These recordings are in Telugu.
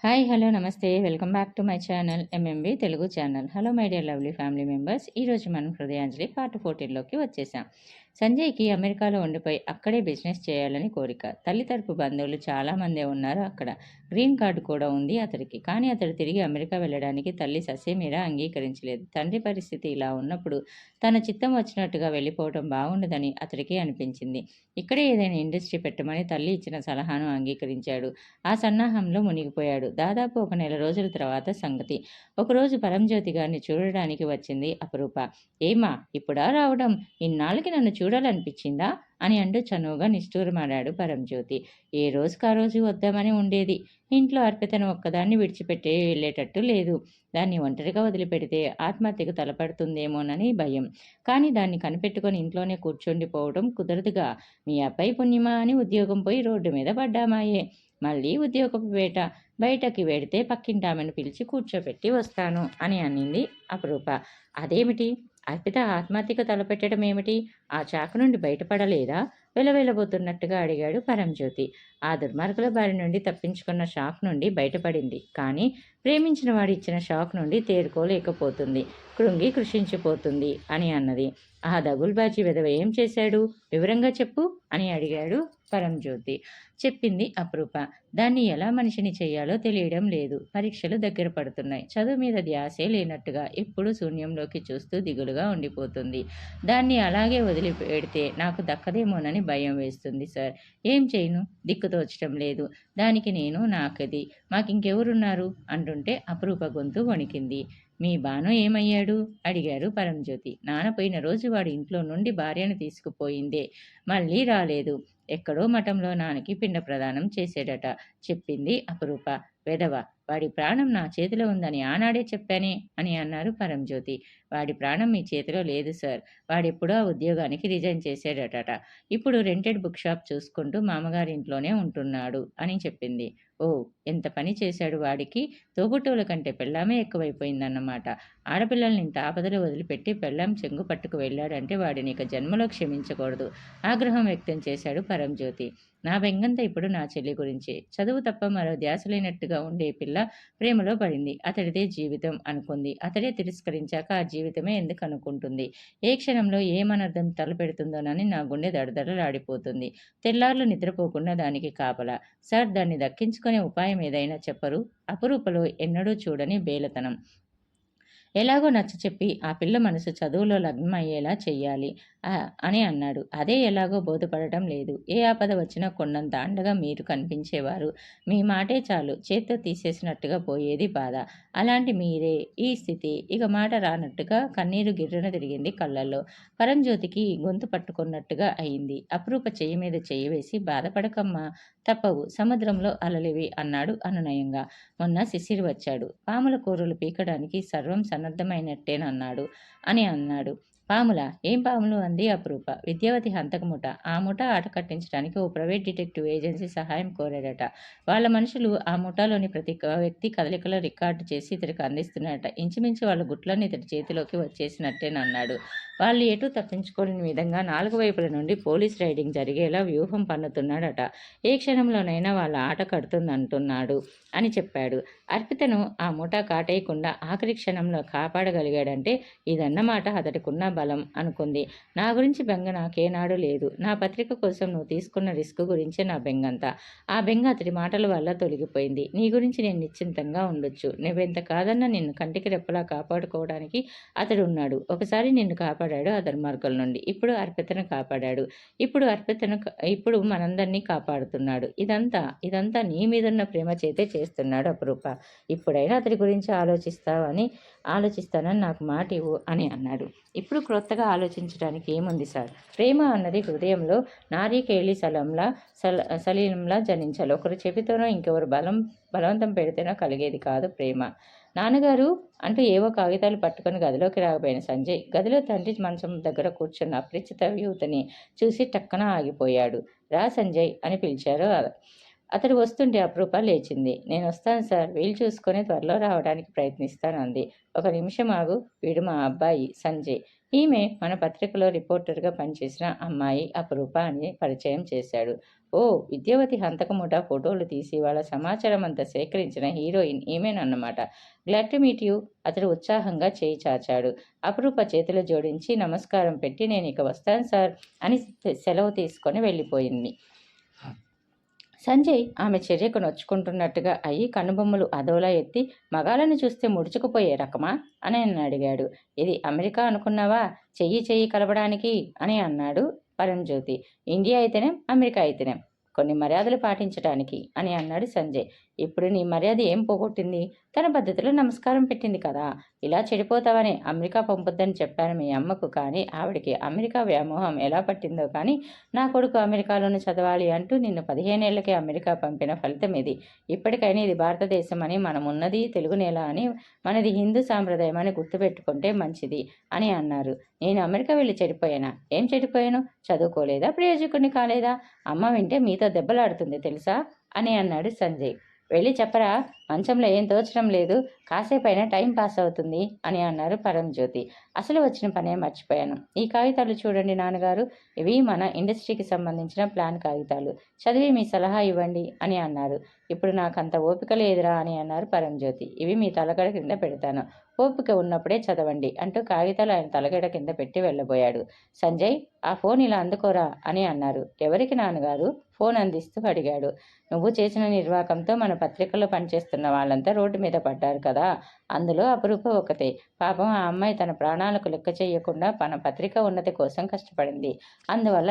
హాయ్ హలో నమస్తే welcome back to my channel MMB Telugu channel. Hello my dear lovely family members. ఈరోజు మనం హృదయాంజలి పార్ట్ 14లోకి వచ్చేసాం. సంజయ్కి అమెరికాలో ఉండిపోయి అక్కడే బిజినెస్ చేయాలని కోరిక. తల్లి తరపు బంధువులు చాలామందే ఉన్నారు అక్కడ. గ్రీన్ కార్డు కూడా ఉంది అతడికి. కానీ అతడు తిరిగి అమెరికా వెళ్ళడానికి తల్లి ససేమిరా అంగీకరించలేదు. తండ్రి పరిస్థితి ఇలా ఉన్నప్పుడు తన చిత్తం వచ్చినట్టుగా వెళ్ళిపోవడం బాగుండదని అతడికి అనిపించింది. ఇక్కడే ఏదైనా ఇండస్ట్రీ పెట్టమని తల్లి ఇచ్చిన సలహాను అంగీకరించాడు. ఆ సన్నాహంలో మునిగిపోయాడు. దాదాపు ఒక నెల రోజుల తర్వాత సంగతి. ఒకరోజు పరంజ్యోతి గారిని చూడడానికి వచ్చింది అపరూప. ఏమా ఇప్పుడా రావడం? ఇన్నాళ్ళకి నన్ను చూడాలనిపించిందా అని అంటూ చనువుగా నిష్ఠూరమాడాడు పరంజ్యోతి. ఏ రోజుకా రోజు వద్దామని ఉండేది. ఇంట్లో అర్పితను ఒక్కదాన్ని విడిచిపెట్టి వెళ్ళేటట్టు లేదు. దాన్ని ఒంటరిగా వదిలిపెడితే ఆత్మహత్యకు తలపడుతుందేమోనని భయం. కానీ దాన్ని కనిపెట్టుకొని ఇంట్లోనే కూర్చుండిపోవడం కుదరదుగా. మీ అబ్బాయి పుణ్యమా అని ఉద్యోగం పోయి రోడ్డు మీద పడ్డామాయే. మళ్ళీ ఉద్యోగపు వేట. బయటకి వెడితే పక్కింటామెను పిలిచి కూర్చోపెట్టి వస్తాను అని అనింది అపరూప. అదేమిటి? అర్పిత ఆత్మహత్యకు తలపెట్టడం ఏమిటి? ఆ చాకు నుండి బయటపడలేదా? వెలవెలబోతున్నట్టుగా అడిగాడు పరంజ్యోతి. ఆ దుర్మార్గుల బారి నుండి తప్పించుకున్న షాక్ నుండి బయటపడింది. కానీ ప్రేమించిన వాడు ఇచ్చిన షాక్ నుండి తేరుకోలేకపోతుంది. కృంగి కృషించిపోతుంది అని అన్నది. ఆ దగుల్బాజీ విధవ ఏం చేశాడు? వివరంగా చెప్పు అని అడిగాడు పరంజ్యోతి. చెప్పింది అపరూప. దాన్ని ఎలా మనిషిని చెయ్యాలో తెలియడం లేదు. పరీక్షలు దగ్గర పడుతున్నాయి. చదువు మీద ధ్యాసే లేనట్టుగా ఎప్పుడూ శూన్యంలోకి చూస్తూ దిగులుగా ఉండిపోతుంది. దాన్ని అలాగే వదిలిపెడితే నాకు దక్కదేమోనని భయం వేస్తుంది సార్. ఏం చేయను? దిక్కుతోచడం లేదు. దానికి నేను నాకది మాకింకెవరున్నారు అంటుంటే అపరూప గొంతు వణికింది. మీ బాను ఏమయ్యాడు? అడిగారు పరంజ్యోతి. నాన్న పోయిన రోజు వాడి ఇంట్లో నుండి భార్యను తీసుకుపోయిందే. మళ్ళీ రాలేదు. ఎక్కడో మఠంలో నాన్నకి పిండ ప్రదానం చేసేడట చెప్పింది అపరూప. వెధవ, వాడి ప్రాణం నా చేతిలో ఉందని ఆనాడే చెప్పానే అని అన్నారు పరంజ్యోతి. వాడి ప్రాణం మీ చేతిలో లేదు సార్. వాడెప్పుడో ఆ ఉద్యోగానికి రిజైన్ చేసేడట. ఇప్పుడు రెంటెడ్ బుక్ షాప్ చూసుకుంటూ మామగారింట్లోనే ఉంటున్నాడు అని చెప్పింది. ఓ, ఎంత పని చేశాడు వాడికి! తోబుట్టువుల కంటే పెళ్ళామే ఎక్కువైపోయిందన్నమాట. ఆడపిల్లల్ని ఇంత ఆపదలో వదిలిపెట్టి పెళ్ళాం చెంగు పట్టుకు వెళ్ళాడంటే వాడిని ఇక జన్మలో క్షమించకూడదు. ఆగ్రహం వ్యక్తం చేశాడు పరంజ్యోతి. నా బెంగంతా ఇప్పుడు నా చెల్లి గురించి. చదువు తప్ప మరో ధ్యాస లేనట్టుగా ఉండే పిల్ల ప్రేమలో పడింది. అతడిదే జీవితం అనుకుంది. అతడే తిరస్కరించాక ఆ జీవితమే ఎందుకు అనుకుంటుంది? ఏ క్షణంలో ఏమనర్థం తలపెడుతుందోనని నా గుండె దడదడలాడిపోతుంది. తెల్లార్లు నిద్రపోకుండా దానికి కాపలా. సార్, దాన్ని దక్కించుకునే ఉపాయం ఏదైనా చెప్పరు? అపరూపలో ఎన్నడూ చూడని బేలతనం. ఎలాగో నచ్చచెప్పి ఆ పిల్ల మనసు చదువులో లగ్నమయ్యేలా చెయ్యాలి అని అన్నాడు. అదే ఎలాగో బోధపడటం లేదు. ఏ ఆపద వచ్చినా కొండంత అండగా మీరు కనిపించేవారు. మీ మాటే చాలు చేత్తో తీసేసినట్టుగా పోయేది బాధ. అలాంటి మీరే ఈ స్థితి. ఇక మాట రానట్టుగా కన్నీరు గిర్రున తిరిగింది కళ్ళల్లో. పరంజ్యోతికి గొంతు పట్టుకున్నట్టుగా అయింది. అపరూప చెయ్యి మీద చెయ్యి వేసి బాధపడకమ్మా, తప్పవు, సముద్రంలో అలలివి అన్నాడు అనునయంగా. మొన్న శిశిర్ వచ్చాడు. పాముల కూరలు పీకడానికి సర్వం సన్నద్ధమైనట్టేనన్నాడు అని అన్నాడు. పాములా? ఏం పాములు? అంది అపరూప. విద్యావతి హంతకముఠ. ఆ ముఠ ఆట కట్టించడానికి ఓ ప్రైవేట్ డిటెక్టివ్ ఏజెన్సీ సహాయం కోరాడట. వాళ్ళ మనుషులు ఆ ముఠాలోని ప్రతి వ్యక్తి కదలికలో రికార్డు చేసి ఇతడికి అందిస్తున్నారట. ఇంచుమించు వాళ్ళ గుట్లన్నీ ఇతడి చేతిలోకి వచ్చేసినట్టేనన్నాడు. వాళ్ళు ఎటూ తప్పించుకోలేని విధంగా 4 వైపుల నుండి పోలీస్ రైడింగ్ జరిగేలా వ్యూహం పన్నుతున్నాడట. ఏ క్షణంలోనైనా వాళ్ళ ఆట కడుతుందంటున్నాడు అని చెప్పాడు. అర్పితను ఆ ముఠా కాటేయకుండా ఆఖరి క్షణంలో కాపాడగలిగాడంటే ఇదన్నమాట అతడికున్న బలం అనుకుంది. నా గురించి బెంగ నాకేనాడు లేదు. నా పత్రిక కోసం నువ్వు తీసుకున్న రిస్క్ గురించే నా బెంగంతా. ఆ బెంగ అతడి మాటల వల్ల తొలగిపోయింది. నీ గురించి నేను నిశ్చింతంగా ఉండొచ్చు. నువ్వెంత కాదన్నా నిన్ను కంటికి రెప్పలా కాపాడుకోవడానికి అతడు ఉన్నాడు. ఒకసారి నిన్ను కాపాడాడు ఆ దుర్మార్గుల నుండి. ఇప్పుడు అర్పితను కాపాడాడు. ఇప్పుడు మనందరినీ కాపాడుతున్నాడు. ఇదంతా నీ మీదున్న ప్రేమ చేతే చేస్తున్నాడు అపరూప. ఇప్పుడైనా అతడి గురించి ఆలోచిస్తానని నాకు మాట ఇవ్వు అని అన్నాడు. ఇప్పుడు క్రొత్తగా ఆలోచించడానికి ఏముంది సార్? ప్రేమ అన్నది హృదయంలో నారీకేళి సలీలంలా జనించాలి. ఒకరు చెవితోనో ఇంకెవరు బలవంతం పెడితేనో కలిగేది కాదు ప్రేమ. నాన్నగారు అంటూ ఏవో కాగితాలు పట్టుకుని గదిలోకి రాకపోయిన సంజయ్ గదిలో తండ్రి మంచం దగ్గర కూర్చున్న అపరిచిత యువతిని చూసి టక్కన ఆగిపోయాడు. రా సంజయ్ అని పిలిచారు. అతడు వస్తుంటే అపరూప లేచింది. నేను వస్తాను సార్, వీలు చూసుకొని త్వరలో రావడానికి ప్రయత్నిస్తాను అంది. ఒక నిమిషం ఆగు, వీడు మా అబ్బాయి సంజయ్. ఈమె మన పత్రికలో రిపోర్టర్గా పనిచేసిన అమ్మాయి అపరూప అని పరిచయం చేశాడు. ఓ విద్యావతి హంతక ముఠా ఫోటోలు తీసి వాళ్ళ సమాచారం అంతా సేకరించిన హీరోయిన్ ఈమెనన్నమాట. Glad to meet you. అతడు ఉత్సాహంగా చేయి చాచాడు. అపరూప చేతులు జోడించి నమస్కారం పెట్టి నేను ఇక వస్తాను సార్ అని సెలవు తీసుకొని వెళ్ళిపోయింది. సంజయ్ ఆమె చర్యకు నొచ్చుకుంటున్నట్టుగా అయ్యి కనుబొమ్మలు అదోలా ఎత్తి మగాళ్ళని చూస్తే ముడుచుకుపోయే రకమా అని నన్ను అడిగాడు. ఇది అమెరికా అనుకున్నావా చెయ్యి చెయ్యి కలపడానికి అని అన్నాడు పరంజ్యోతి. ఇండియా అయితేనే అమెరికా అయితేనే కొన్ని మర్యాదలు పాటించటానికి అని అన్నాడు సంజయ్. ఇప్పుడు నీ మర్యాద ఏం పోగొట్టింది? తన పద్ధతిలో నమస్కారం పెట్టింది కదా. ఇలా చెడిపోతావని అమెరికా పంపొద్దని చెప్పాను మీ అమ్మకు. కానీ ఆవిడికి అమెరికా వ్యామోహం ఎలా పట్టిందో కానీ నా కొడుకు అమెరికాలోనే చదవాలి అంటూ నిన్ను 15 ఏళ్లకే అమెరికా పంపిన ఫలితం ఇది. ఇప్పటికైనా ఇది భారతదేశం అని, మనమున్నది తెలుగు నేల అని, మనది హిందూ సాంప్రదాయం అని గుర్తుపెట్టుకుంటే మంచిది అని అన్నారు. నేను అమెరికా వెళ్ళి చెడిపోయానా? ఏం చెడిపోయాను? చదువుకోలేదా? ప్రయోజకుడిని కాలేదా? అమ్మ వింటే మీతో దెబ్బలాడుతుంది తెలుసా అని అన్నాడు సంజయ్. వెళ్ళి చెప్పరా, మంచంలో ఏం తోచడం లేదు, కాసేపైనా టైం పాస్ అవుతుంది అని అన్నారు పరంజ్యోతి. అసలు వచ్చిన పనే మర్చిపోయాను. ఈ కాగితాలు చూడండి నాన్నగారు, ఇవి మన ఇండస్ట్రీకి సంబంధించిన ప్లాన్ కాగితాలు. చదివి మీ సలహా ఇవ్వండి అని అన్నారు. ఇప్పుడు నాకంత ఓపిక లేదురా అని అన్నారు పరంజ్యోతి. ఇవి మీ తలగడ కింద పెడతాను, ఓపిక ఉన్నప్పుడే చదవండి అంటూ కాగితాలు ఆయన తలగడ కింద పెట్టి వెళ్ళబోయాడు. సంజయ్, ఆ ఫోన్ ఇలా అందుకోరా అని అన్నారు. ఎవరికి నాన్నగారు? ఫోన్ అందిస్తూ అడిగాడు. నువ్వు చేసిన నిర్వాకంతో మన పత్రికలో పనిచేస్తున్న వాళ్ళంతా రోడ్డు మీద పడ్డారు కదా, అందులో అపరూప ఒకతే. పాపం ఆ అమ్మాయి తన ప్రాణాలకు లెక్క చేయకుండా మన పత్రిక ఉన్నతి కోసం కష్టపడింది. అందువల్ల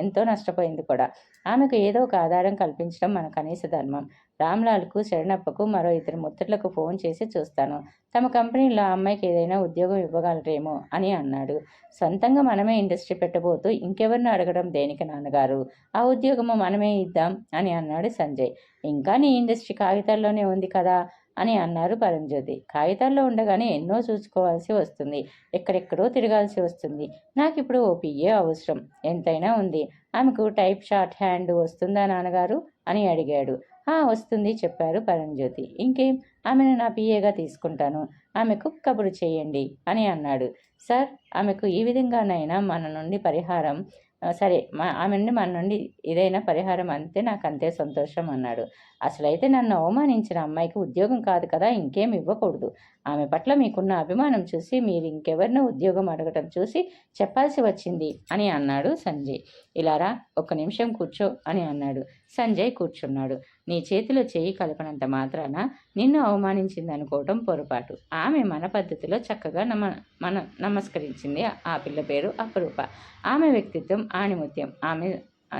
ఎంతో నష్టపోయింది కూడా. ఆమెకు ఏదో ఒక ఆధారం కల్పించడం మన కనీస ధర్మం. రామ్లాల్కు, శరణప్పకు, మరో 2 ముత్తట్లకు ఫోన్ చేసి చూస్తాను. తమ కంపెనీలో ఆ అమ్మాయికి ఏదైనా ఉద్యోగం ఇవ్వగలరేమో అని అన్నాడు. సొంతంగా మనమే ఇండస్ట్రీ పెట్టబోతూ ఇంకెవరిని అడగడం దేనికి నాన్నగారు? ఆ ఉద్యోగము మనమే ఇద్దాం అని అన్నాడు సంజయ్. ఇంకా నీ ఇండస్ట్రీ కాగితాల్లోనే ఉంది కదా అని అన్నారు పరంజ్యోతి. కాగితాల్లో ఉండగానే ఎన్నో చూసుకోవాల్సి వస్తుంది, ఎక్కడెక్కడో తిరగాల్సి వస్తుంది. నాకు ఇప్పుడు ఓ పిఏ అవసరం. ఎంతైనా ఉంది. ఆమెకు టైప్ షార్ట్ హ్యాండ్ వస్తుందా నాన్నగారు అని అడిగాడు. వస్తుంది చెప్పారు పరంజ్యోతి. ఇంకేం, ఆమెను నా పిఏగా తీసుకుంటాను. ఆమెకు కబురు చేయండి అని అన్నాడు. సార్, ఆమెకు ఈ విధంగానైనా మన నుండి పరిహారం సరే ఆమె నుండి మన నుండి ఏదైనా పరిహారం అంతే నాకు అంతే సంతోషం అన్నాడు. అసలైతే నన్ను అవమానించిన అమ్మాయికి ఉద్యోగం కాదు కదా, ఇంకేం ఇవ్వకూడదు. ఆమె పట్ల మీకున్న అభిమానం చూసి మీరు ఇంకెవరినో ఉద్యోగం అడగటం చూసి చెప్పాల్సి వచ్చింది అని అన్నాడు సంజయ్. ఇలారా, ఒక్క నిమిషం కూర్చో అని అన్నాడు. సంజయ్ కూర్చున్నాడు. నీ చేతిలో చేయి కలపనంత మాత్రాన నిన్ను అవమానించిందనుకోవటం పొరపాటు. ఆమె మన పద్ధతిలో చక్కగా నమస్కరించింది. ఆ పిల్ల పేరు అపరూప. ఆమె వ్యక్తిత్వం ఆణిముత్యం. ఆమె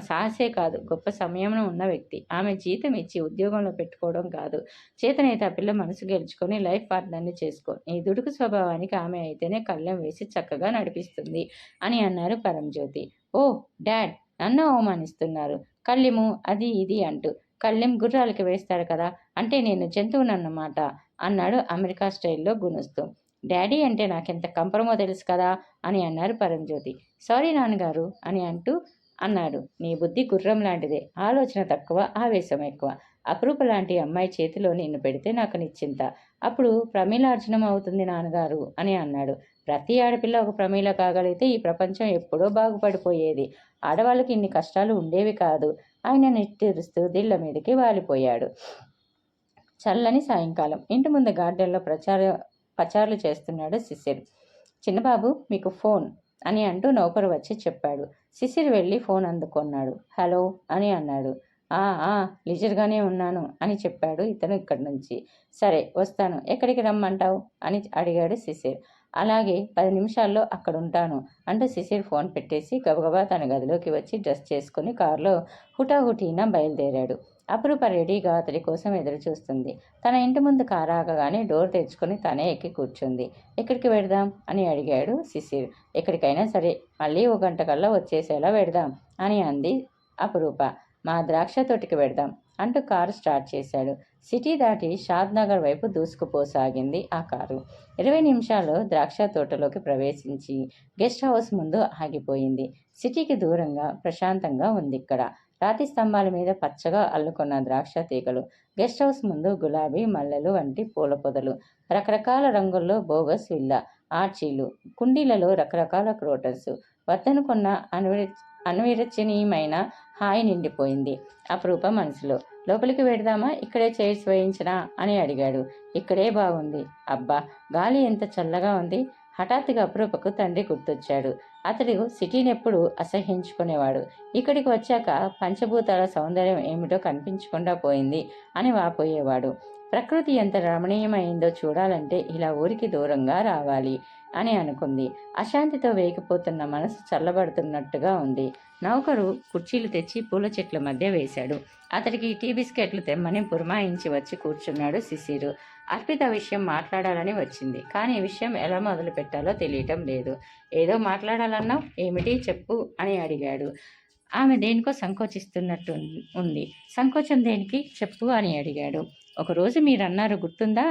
సాహసే కాదు, గొప్ప సమయంలో ఉన్న వ్యక్తి. ఆమె జీతం ఇచ్చి ఉద్యోగంలో పెట్టుకోవడం కాదు. చేతనైతే ఆ పిల్ల మనసు గెలుచుకొని లైఫ్ పార్ట్నర్ని చేసుకో. నీ దుడుకు స్వభావానికి ఆమె అయితేనే కళ్ళెం వేసి చక్కగా నడిపిస్తుంది అని అన్నారు పరంజ్యోతి. ఓ డాడ్, నన్ను అవమానిస్తున్నారు. కళ్ళెము అది ఇది అంటూ. కళ్ళెం గుర్రాలకి వేస్తారు కదా, అంటే నేను జంతువునన్నమాట అన్నాడు అమెరికా స్టైల్లో గునుస్తూ. డాడీ అంటే నాకెంత కంపరమో తెలుసు కదా అని అన్నారు పరంజ్యోతి. సారీ నాన్నగారు అని అంటూ అన్నాడు. నీ బుద్ధి గుర్రం లాంటిదే, ఆలోచన తక్కువ, ఆవేశం ఎక్కువ. అపరూప లాంటి అమ్మాయి చేతిలో నిన్ను పెడితే నాకు నిశ్చింత. అప్పుడు ప్రమీలార్జునం అవుతుంది నాన్నగారు అని అన్నాడు. ప్రతి ఆడపిల్ల ఒక ప్రమీల కాగలిగితే ఈ ప్రపంచం ఎప్పుడో బాగుపడిపోయేది. ఆడవాళ్ళకి ఇన్ని కష్టాలు ఉండేవి కాదు. ఆయన నిట్టూరుస్తూ దిళ్ళ మీదకి వాలిపోయాడు. చల్లని సాయంకాలం. ఇంటి ముందు గార్డెన్లో పచారులు చేస్తున్నాడు శిశిర్. చిన్నబాబు, మీకు ఫోన్ అని అంటూ నౌకరు వచ్చి చెప్పాడు. శిశిర్ వెళ్ళి ఫోన్ అందుకున్నాడు. హలో అని అన్నాడు. లిజర్గానే ఉన్నాను అని చెప్పాడు ఇతను ఇక్కడి నుంచి. సరే వస్తాను, ఎక్కడికి రమ్మంటావు అని అడిగాడు శిశిర్. అలాగే 10 నిమిషాల్లో అక్కడ ఉంటాను అంటూ శిశిర్ ఫోన్ పెట్టేసి గబగబా తన గదిలోకి వచ్చి డ్రెస్ చేసుకుని కారులో హుటాహుటీన బయలుదేరాడు. అపరూప రెడీగా అతడి కోసం ఎదురు చూస్తుంది. తన ఇంటి ముందు కారు ఆగగానే డోర్ తెచ్చుకొని తనే ఎక్కి కూర్చుంది. ఎక్కడికి వెడదాం అని అడిగాడు శిశిర్. ఎక్కడికైనా సరే, మళ్ళీ 1 గంట కల్లా వచ్చేసేలా వెడదాం అని అంది అపరూప. మా ద్రాక్ష తోటికి వెడదాం అంటూ కారు స్టార్ట్ చేశాడు. సిటీ దాటి షాద్ నగర్ వైపు దూసుకుపోసాగింది ఆ కారు. 20 నిమిషాల్లో ద్రాక్ష తోటలోకి ప్రవేశించి గెస్ట్ హౌస్ ముందు ఆగిపోయింది. సిటీకి దూరంగా ప్రశాంతంగా ఉంది ఇక్కడ. రాతి స్తంభాల మీద పచ్చగా అల్లుకున్న ద్రాక్ష తీగలు, గెస్ట్ హౌస్ ముందు గులాబీ, మల్లెలు వంటి పూల పొదలు, రకరకాల రంగుల్లో బోగస్ విల్లా, ఆర్చీలు, కుండీలలో రకరకాల క్రోటన్స్, వద్దనుకున్న అన్విరచనీయమైన హాయి నిండిపోయింది అపరూప మనసులో. లోపలికి వెడదామా, ఇక్కడే చైర్స్ వేయించనా అని అడిగాడు. ఇక్కడే బాగుంది. అబ్బా, గాలి ఎంత చల్లగా ఉంది. హఠాత్తుగా అపరూపకు తండ్రి గుర్తొచ్చాడు. అతడు సిటీనెప్పుడు అసహ్యించుకునేవాడు. ఇక్కడికి వచ్చాక పంచభూతాల సౌందర్యం ఏమిటో కనిపించకుండా పోయింది అని వాపోయేవాడు. ప్రకృతి ఎంత రమణీయమైందో చూడాలంటే ఇలా ఊరికి దూరంగా రావాలి అని అనుకుంది. అశాంతితో వేగిపోతున్న మనసు చల్లబడుతున్నట్టుగా ఉంది. నౌకరు కుర్చీలు తెచ్చి పూల చెట్ల మధ్య వేశాడు. అతడికి టీ బిస్కెట్లు తెమ్మని పురమాయించి వచ్చి కూర్చున్నాడు శిశిరు. అర్పిత విషయం మాట్లాడాలని వచ్చింది, కానీ ఈ విషయం ఎలా మొదలు పెట్టాలో తెలియటం లేదు. ఏదో మాట్లాడాలన్నావు, ఏమిటి చెప్పు అని అడిగాడు. ఆమె దేనికో సంకోచిస్తున్నట్టు ఉంది. సంకోచం దేనికి చెప్పు అని అడిగాడు. ఒకరోజు మీరన్నారు గుర్తుందా,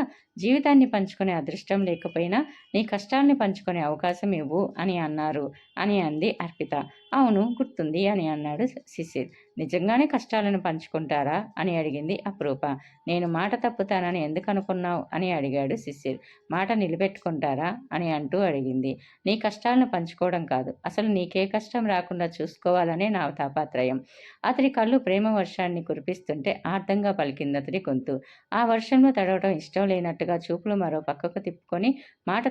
జీవితాన్ని పంచుకునే అదృష్టం లేకపోయినా నీ కష్టాల్ని పంచుకునే అవకాశం ఇవ్వు అని అన్నారు అని అంది అర్పిత. అవును గుర్తుంది అని అన్నాడు శిశిర్. నిజంగానే కష్టాలను పంచుకుంటారా అని అడిగింది అపరూప. నేను మాట తప్పుతానని ఎందుకు అనుకున్నావు అని అడిగాడు శిశిర్. మాట నిలబెట్టుకుంటారా అని అంటూ అడిగింది. నీ కష్టాలను పంచుకోవడం కాదు, అసలు నీకే కష్టం రాకుండా చూసుకోవాలనే నా తాపత్రయం. అతడి కళ్ళు ప్రేమ వర్షాన్ని కురిపిస్తుంటే ఆర్ధంగా పలికింది అతడి గొంతు. ఆ వర్షంలో తడవటం ఇష్టం లేనట్టుగా చూపులు మరో పక్కకు తిప్పుకొని, మాట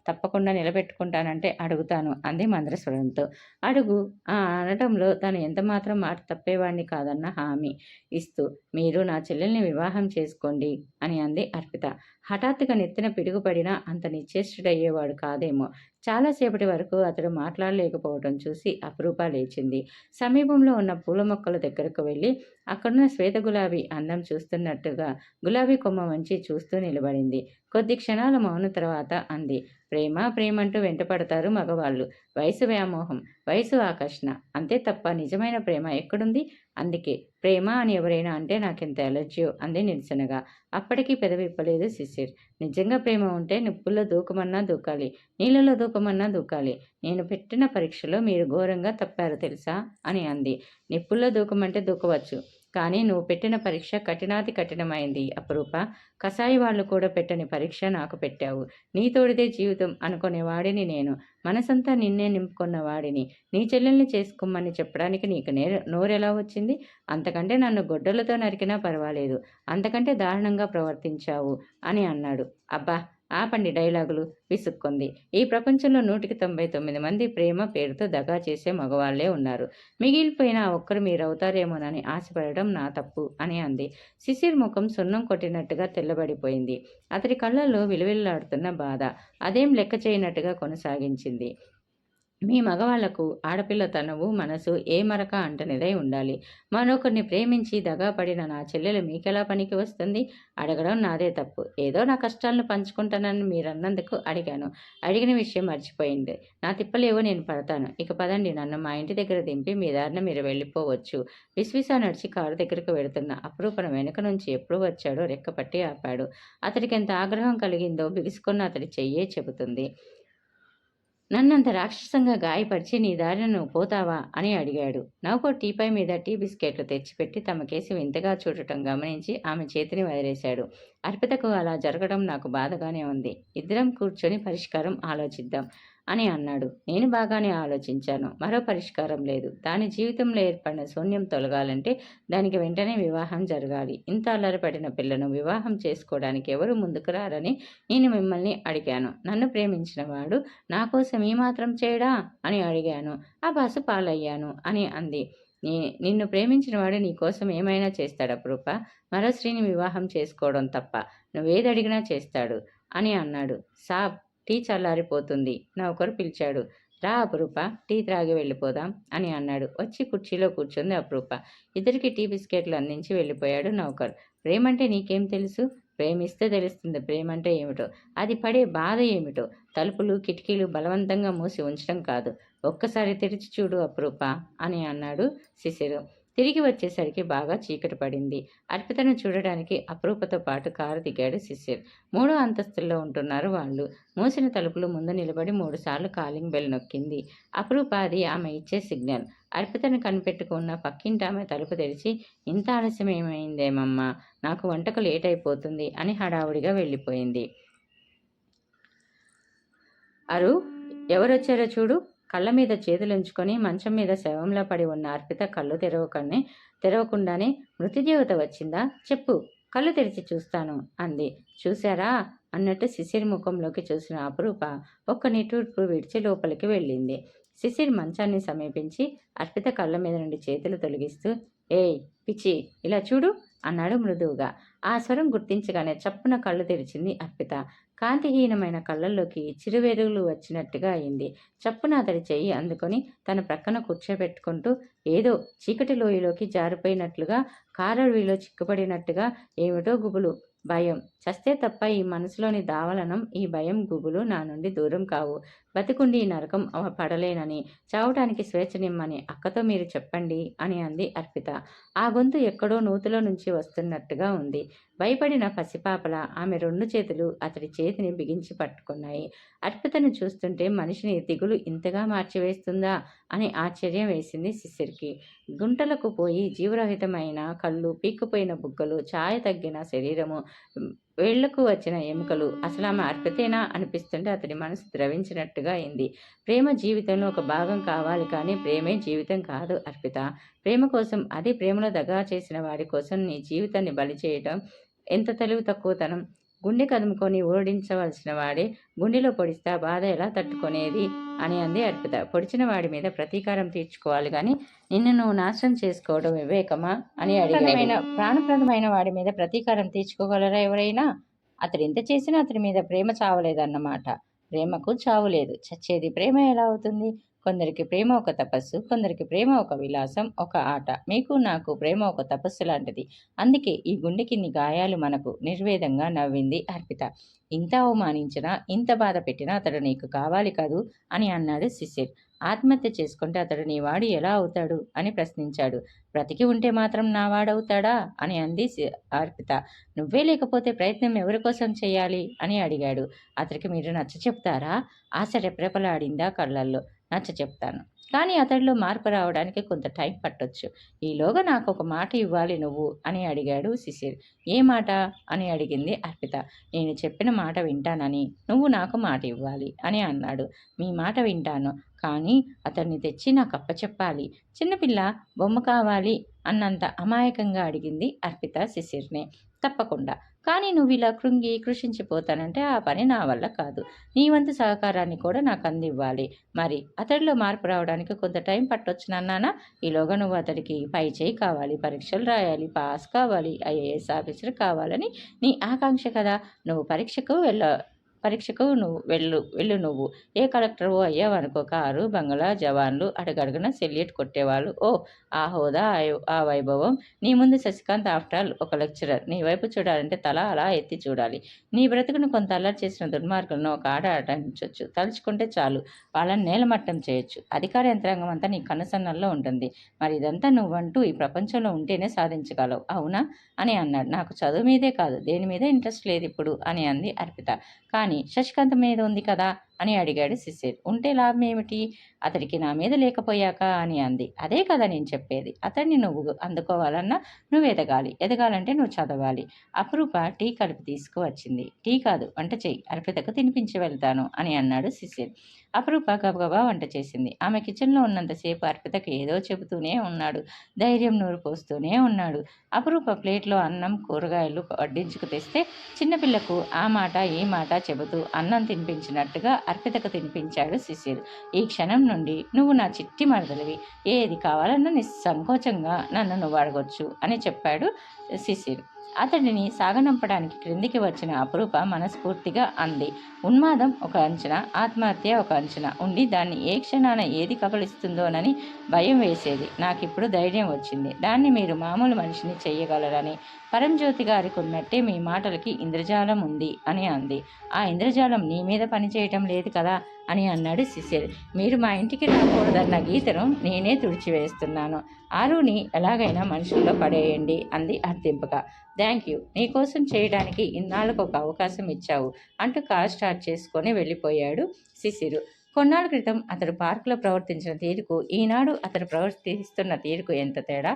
తప్పకుండా నిలబెట్టుకుంటానంటే అడుగుతాను అంది మంద్రస్వరంతో. అడుగు. ఆ అనటంలో తను ఎంతమాత్రం మాట తప్పేవాణ్ణి కాదన్న హామీ ఇస్తూ, మీరు నా చెల్లెల్ని వివాహం చేసుకోండి అని అంది అర్పిత. హఠాత్తుగా నెత్తిన పిడుగుపడినా అంత నిశ్చేష్టుడయ్యేవాడు కాదేమో. చాలాసేపటి వరకు అతడు మాట్లాడలేకపోవటం చూసి అపరూప లేచింది. సమీపంలో ఉన్న పూల మొక్కల దగ్గరకు వెళ్ళి అక్కడున్న శ్వేత గులాబీ అందం చూస్తున్నట్టుగా గులాబీ కొమ్మ వంచి చూస్తూ నిలబడింది. కొద్ది క్షణాల మౌనం తర్వాత అంది. ప్రేమ ప్రేమంటూ వెంటపడతారు మగవాళ్ళు. వయసు వ్యామోహం, వయసు ఆకర్షణ, అంతే తప్ప నిజమైన ప్రేమ ఎక్కడుంది? అందుకే ప్రేమ అని ఎవరైనా అంటే నాకెంత ఎలర్జీయో అంది నిరసనగా. అప్పటికీ పెదవిప్పలేదు శిశిర్. నిజంగా ప్రేమ ఉంటే నిప్పుల్లో దూకమన్నా దూకాలి, నీళ్ళలో దూకమన్నా దూకాలి. నేను పెట్టిన పరీక్షలో మీరు ఘోరంగా తప్పారు తెలుసా అని అంది. నిప్పుల్లో దూకమంటే దూకవచ్చు, కానీ నువ్వు పెట్టిన పరీక్ష కఠినాతి కఠినమైంది అపరూప. కసాయి వాళ్ళు కూడా పెట్టని పరీక్ష నాకు పెట్టావు. నీతోడిదే జీవితం అనుకునే వాడిని నేను. మనసంతా నిన్నే నింపుకున్న వాడిని. నీ చెల్లెల్ని చేసుకోమని చెప్పడానికి నీకు నోరెలా వచ్చింది? అంతకంటే నన్ను గొడ్డలతో నరికినా పర్వాలేదు, అంతకంటే దారుణంగా ప్రవర్తించావు అని అన్నాడు. అబ్బా, ఆపండి డైలాగులు, విసుక్కుంది. ఈ ప్రపంచంలో 199 మంది ప్రేమ పేరుతో దగా చేసే మగవాళ్లే ఉన్నారు. మిగిలిపోయిన ఒక్కరు మీరవుతారేమోనని ఆశపడడం నా తప్పు అని అంది. శిశిర్ ముఖం సున్నం కొట్టినట్టుగా తెల్లబడిపోయింది. అతడి కళ్ళల్లో విలువిల్లాడుతున్న బాధ అదేం లెక్క చేయనట్టుగా కొనసాగించింది. మీ మగవాళ్లకు ఆడపిల్ల తనవు మనసు ఏ మరక అంటనిదై ఉండాలి. మరొకరిని ప్రేమించి దగాపడిన నా చెల్లెలు మీకెలా పనికి వస్తుంది? అడగడం నాదే తప్పు. ఏదో నా కష్టాలను పంచుకుంటానని మీరన్నందుకు అడిగాను. అడిగిన విషయం మర్చిపోయింది. నా తిప్పలేవో నేను పడతాను. ఇక పదండి, నన్ను మా ఇంటి దగ్గర దింపి మీ దారిన మీరు వెళ్ళిపోవచ్చు. విశ్విసా నడిచి కారు దగ్గరకు వెడుతున్న అపరూపన వెనుక నుంచి ఎప్పుడు వచ్చాడో రెక్కపట్టి ఆపాడు. అతడికి ఎంత ఆగ్రహం కలిగిందో బిగుసుకున్న అతడి చెయ్యే చెబుతుంది. నన్నంత రాక్షసంగా గాయపరిచి నీ దారిన నువ్వు పోతావా అని అడిగాడు. నౌకో టీపై మీద టీ బిస్కెట్లు తెచ్చిపెట్టి తమ కేసి వింతగా చూడటం గమనించి ఆమె చేతిని వదిలేశాడు. అర్పితకు అలా జరగడం నాకు బాధగానే ఉంది. ఇద్దరం కూర్చొని పరిష్కారం ఆలోచిద్దాం అని అన్నాడు. నేను బాగానే ఆలోచించాను. మరో పరిష్కారం లేదు. దాని జీవితంలో ఏర్పడిన శూన్యం తొలగాలంటే దానికి వెంటనే వివాహం జరగాలి. ఇంత అల్లరిపడిన పిల్లను వివాహం చేసుకోవడానికి ఎవరు ముందుకు రారని నేను మిమ్మల్ని అడిగాను. నన్ను ప్రేమించిన వాడు నా కోసం ఈ మాత్రం చేయడా అని అడిగాను. ఆ బాసు పాలయ్యాను అని అంది. నిన్ను ప్రేమించిన వాడు నీ కోసం ఏమైనా చేస్తాడు అపరూప. మరో స్త్రీని వివాహం చేసుకోవడం తప్ప నువ్వేది అడిగినా చేస్తాడు అని అన్నాడు. సాబ్, టీ చల్లారిపోతుంది నౌకరు పిలిచాడు. రా అపరూప, టీ త్రాగి వెళ్ళిపోదాం అని అన్నాడు. వచ్చి కుర్చీలో కూర్చుంది అపరూప. ఇద్దరికి టీ బిస్కెట్లు అందించి వెళ్ళిపోయాడు నౌకర్. ప్రేమంటే నీకేం తెలుసు? ప్రేమిస్తే తెలుస్తుంది ప్రేమంటే ఏమిటో, అది పడే బాధ ఏమిటో. తలుపులు కిటికీలు బలవంతంగా మూసి ఉంచడం కాదు, ఒక్కసారి తెరిచి చూడు అపరూప అని అన్నాడు శిశిరు. తిరిగి వచ్చేసరికి బాగా చీకటి పడింది. అర్పితను చూడడానికి అపరూపతో పాటు కారు దిగాడు శిశిర్. 3వ అంతస్తుల్లో ఉంటున్నారు వాళ్ళు. మూసిన తలుపులు ముందు నిలబడి 3 సార్లు కాలింగ్ బెల్ నొక్కింది అపరూప. అది ఆమె ఇచ్చే సిగ్నల్. అర్పితను కనిపెట్టుకున్న పక్కింటి ఆమె తలుపు తెరిచి, ఇంత ఆలస్యం ఏమైందేమమ్మా, నాకు వంటకు లేట్ అయిపోతుంది అని హడావుడిగా వెళ్ళిపోయింది. అరు ఎవరొచ్చారో చూడు. కళ్ళ మీద చేతులుంచుకొని మంచం మీద శవంలా పడి ఉన్న అర్పిత కళ్ళు తెరవకుండానే మృతిదేవత వచ్చిందా? చెప్పు, కళ్ళు తెరిచి చూస్తాను అంది. చూశారా అన్నట్టు శిశిర్ ముఖంలోకి చూసిన అపురూప ఒక్క నిట్టూర్పు విడిచి లోపలికి వెళ్ళింది. శిశిర్ మంచాన్ని సమీపించి అర్పిత కళ్ళ మీద నుండి చేతులు తొలగిస్తూ, ఏయ్ పిచ్చి, ఇలా చూడు అన్నాడు మృదువుగా. ఆ స్వరం గుర్తించగానే చప్పున కళ్ళు తెరిచింది అర్పిత. కాంతిహీనమైన కళ్ళల్లోకి చిరువెరుగులు వచ్చినట్టుగా అయింది. చప్పున అతడి చెయ్యి అందుకొని తన ప్రక్కన కూర్చోబెట్టుకుంటూ ఏదో చీకటి లోయలోకి జారిపోయినట్లుగా, కారడవిలో చిక్కుపడినట్టుగా ఏమిటో గుబులు, భయం. చస్తే తప్ప ఈ మనసులోని దావలనం, ఈ భయం గుబులు నా నుండి దూరం కావు. బతికుండి ఈ నరకం పడలేనని, చావటానికి స్వేచ్ఛనిమ్మని అక్కతో మీరు చెప్పండి అని అంది అర్పిత. ఆ గొంతు ఎక్కడో నూతిలో నుంచి వస్తున్నట్టుగా ఉంది. భయపడిన పసిపాపల ఆమె రెండు చేతులు అతడి చేతిని బిగించి పట్టుకున్నాయి. అర్పితను చూస్తుంటే మనిషిని దిగులు ఇంతగా మార్చివేస్తుందా అని ఆశ్చర్యం వేసింది శిశిర్కి. గుంటలకు పోయి జీవరహితమైన కళ్ళు, పీక్కుపోయిన బుగ్గలు, ఛాయ తగ్గిన శరీరము, వేళ్లకు వచ్చిన ఎముకలు, అసలు ఆమె అర్పితేనా అనిపిస్తుంటే అతడి మనసు ద్రవించినట్టుగా అయింది. ప్రేమ జీవితంలో ఒక భాగం కావాలి, కానీ ప్రేమే జీవితం కాదు అర్పిత. ప్రేమ కోసం, అది ప్రేమలో దగా చేసిన వారి కోసం నీ జీవితాన్ని బలి చేయటం ఎంత తెలివి తక్కువతనం. గుండె కదుముకొని ఓడించవలసిన వాడే గుండెలో పొడిస్తే ఆ బాధ ఎలా తట్టుకునేది అని అంది అర్పిత. పొడిచిన వాడి మీద ప్రతీకారం తీర్చుకోవాలి, కానీ నిన్ను నువ్వు నాశనం చేసుకోవడం వివేకమా అని అడిగాడు. ప్రాణప్రదమైన వాడి మీద ప్రతీకారం తీర్చుకోగలరా ఎవరైనా? అతడు ఎంత చేసినా అతడి మీద ప్రేమ చావలేదన్నమాట. ప్రేమకు చావు లేదు. చచ్చేది ప్రేమ ఎలా అవుతుంది? కొందరికి ప్రేమ ఒక తపస్సు, కొందరికి ప్రేమ ఒక విలాసం, ఒక ఆట. మీకు నాకు ప్రేమ ఒక తపస్సు లాంటిది. అందుకే ఈ గుండెకిన్ని గాయాలు మనకు, నిర్వేదంగా నవ్వింది అర్పిత. ఇంత అవమానించినా, ఇంత బాధ పెట్టినా అతడు నీకు కావాలి కదూ అని అన్నాడు శిశిర్. ఆత్మహత్య చేసుకుంటే అతడు నీ వాడు ఎలా అవుతాడు అని ప్రశ్నించాడు. బ్రతికి ఉంటే మాత్రం నా వాడవుతాడా అని అంది అర్పిత. నువ్వే లేకపోతే ప్రయత్నం ఎవరి కోసం చేయాలి అని అడిగాడు. అతడికి మీరు నచ్చ చెప్తారా? ఆశ రెప్రెపలాడిందా కళ్ళల్లో. నచ్చ చెప్తాను, కానీ అతడిలో మార్పు రావడానికి కొంత టైం పట్టొచ్చు. ఈలోగా నాకు ఒక మాట ఇవ్వాలి నువ్వు అని అడిగాడు శిశిర్. ఏ మాట అని అడిగింది అర్పిత. నేను చెప్పిన మాట వింటానని నువ్వు నాకు మాట ఇవ్వాలి అని అన్నాడు. మీ మాట వింటాను, కానీ అతన్ని తెచ్చి నాకు అప్పచెప్పాలి. చిన్నపిల్ల బొమ్మ కావాలి అన్నంత అమాయకంగా అడిగింది అర్పిత శిశిర్నే. తప్పకుండా, కానీ నువ్వు ఇలా కృంగి కృషించిపోతానంటే ఆ పని నా వల్ల కాదు. నీ వంతు సహకారాన్ని కూడా నాకు అందివ్వాలి. మరి అతడిలో మార్పు రావడానికి కొంత టైం పట్టొచ్చు నాన్న. ఈలోగా నువ్వు అతడికి పై చేయి కావాలి, పరీక్షలు రాయాలి, పాస్ కావాలి, ఐఏఎస్ ఆఫీసర్ కావాలని నీ ఆకాంక్ష కదా. నువ్వు పరీక్షకు నువ్వు వెళ్ళు నువ్వు. ఏ కలెక్టర్వో అయ్యావనుకో, కారు, బంగళా, జవాన్లు, అడుగడుగున సెల్యూట్ కొట్టేవాళ్ళు. ఓ ఆ హోదా, ఆ వైభవం. నీ ముందు శశికాంత్ ఆఫ్టర్ ఆల్ ఒక లెక్చరర్. నీ వైపు చూడాలంటే తల అలా ఎత్తి చూడాలి. నీ బ్రతుకును కొంత అల్లరి చేసిన దుర్మార్గులను ఒక ఆట ఆడించవచ్చు. తలుచుకుంటే చాలు, వాళ్ళని నేలమట్టం చేయొచ్చు. అధికార యంత్రాంగం అంతా నీ కనుసన్నల్లో ఉంటుంది. మరి ఇదంతా నువ్వంటూ ఈ ప్రపంచంలో ఉంటేనే సాధించగలవు, అవునా అని అన్నాడు. నాకు చదువు మీదే కాదు, దేని మీద ఇంట్రెస్ట్ లేదు ఇప్పుడు అని అంది అర్పిత. కానీ శశికాంత్ మీద ఉంది కదా అని అడిగాడు శిశిర్. ఉంటే లాభం ఏమిటి? అతడికి నా మీద లేకపోయాక అని అంది. అదే కదా నేను చెప్పేది. అతన్ని నువ్వు అందుకోవాలన్నా నువ్వు ఎదగాలి. ఎదగాలంటే నువ్వు చదవాలి. అపురూప టీ కలిపి తీసుకువచ్చింది. టీ కాదు, వంట చెయ్యి, అర్పితకు తినిపించి వెళ్తాను అని అన్నాడు శిశిర్. అపురూప గబగబా వంట చేసింది. ఆమె కిచెన్లో ఉన్నంతసేపు అర్పితకు ఏదో చెబుతూనే ఉన్నాడు. ధైర్యం నూరు పోస్తూనే ఉన్నాడు. అపురూప ప్లేట్లో అన్నం, కూరగాయలు వడ్డించుకు తెస్తే చిన్నపిల్లకు ఆ మాట ఈ మాట చెబుతూ అన్నం తినిపించినట్టుగా అర్పితకు తినిపించాడు శిశిర్. ఈ క్షణం నుండి నువ్వు నా చిట్టి మరదలివి. ఏది కావాలన్నా నిస్సంకోచంగా నన్ను నువ్వు అడగొచ్చు అని చెప్పాడు శిశిర్. అతడిని సాగనంపడానికి క్రిందికి వచ్చిన అపురూప మనస్ఫూర్తిగా అంది. ఉన్మాదం ఒక అంచనా, ఆత్మహత్య ఒక అంచనా ఉండి దాన్ని ఏ క్షణాన ఏది కబలిస్తుందోనని భయం వేసేది. నాకిప్పుడు ధైర్యం వచ్చింది. దాన్ని మీరు మామూలు మనిషిని చెయ్యగలరని. పరంజ్యోతి గారికి ఉన్నట్టే మీ మాటలకి ఇంద్రజాలం ఉంది అని అంది. ఆ ఇంద్రజాలం నీ మీద పనిచేయటం లేదు కదా అని అన్నాడు శిశిర్. మీరు మా ఇంటికి రాకూడదన్న గీతను నేనే తుడిచివేస్తున్నాను. ఆరుని ఎలాగైనా మనుషుల్లో పడేయండి అంది అర్థింపగా. థ్యాంక్ యూ, నీకోసం చేయడానికి ఇన్నాళ్ళకు ఒక అవకాశం ఇచ్చావు అంటూ కార్ స్టార్ట్ చేసుకొని వెళ్ళిపోయాడు శిశిరు. కొన్నాళ్ళ క్రితం అతడు పార్కులో ప్రవర్తించిన తీరుకు ఈనాడు అతడు ప్రవర్తిస్తున్న తీరుకు ఎంత తేడా!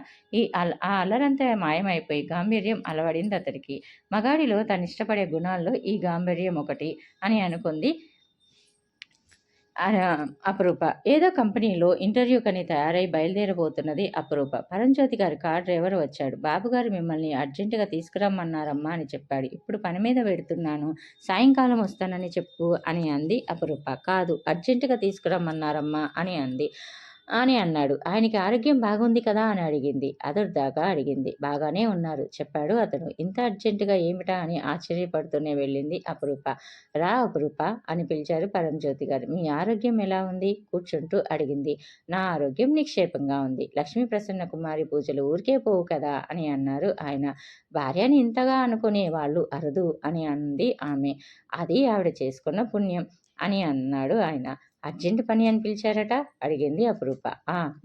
ఆ అల్లరంతా మాయమైపోయి గాంభీర్యం అలవడింది అతడికి. మగాడిలో తను ఇష్టపడే గుణాల్లో ఈ గాంభీర్యం ఒకటి అని అనుకుంది అపరూప. ఏదో కంపెనీలో ఇంటర్వ్యూకని తయారై బయలుదేరబోతున్నది అపరూప. పరంజ్యోతి గారి కారు డ్రైవర్ వచ్చాడు. బాబుగారు మిమ్మల్ని అర్జెంటుగా తీసుకురమ్మన్నారమ్మా అని చెప్పాడు. ఇప్పుడు పని మీద వెడుతున్నాను. సాయంకాలం వస్తానని చెప్పు అని అంది అపరూప. కాదు, అర్జెంటుగా తీసుకురమ్మన్నారమ్మా అని అన్నాడు. ఆయనకి ఆరోగ్యం బాగుంది కదా అని అడిగింది. అదుర్దాగా అడిగింది. బాగానే ఉన్నారు చెప్పాడు అతను. ఇంత అర్జెంటుగా ఏమిటా అని ఆశ్చర్యపడుతూనే వెళ్ళింది అపరూప. రా అపరూప అని పిలిచారు పరంజ్యోతి గారు. మీ ఆరోగ్యం ఎలా ఉంది? కూర్చుంటూ అడిగింది. నా ఆరోగ్యం నిక్షేపంగా ఉంది. లక్ష్మీ ప్రసన్న కుమారి పూజలు ఊరికే పోవు కదా అని అన్నారు ఆయన. భార్యని ఇంతగా అనుకునే వాళ్ళు అరుదు అని అంది ఆమె. అది ఆవిడ చేసుకున్న పుణ్యం అని అన్నాడు ఆయన. అర్జెంట్ పని అని పిలిచారట అడిగింది అపరూప.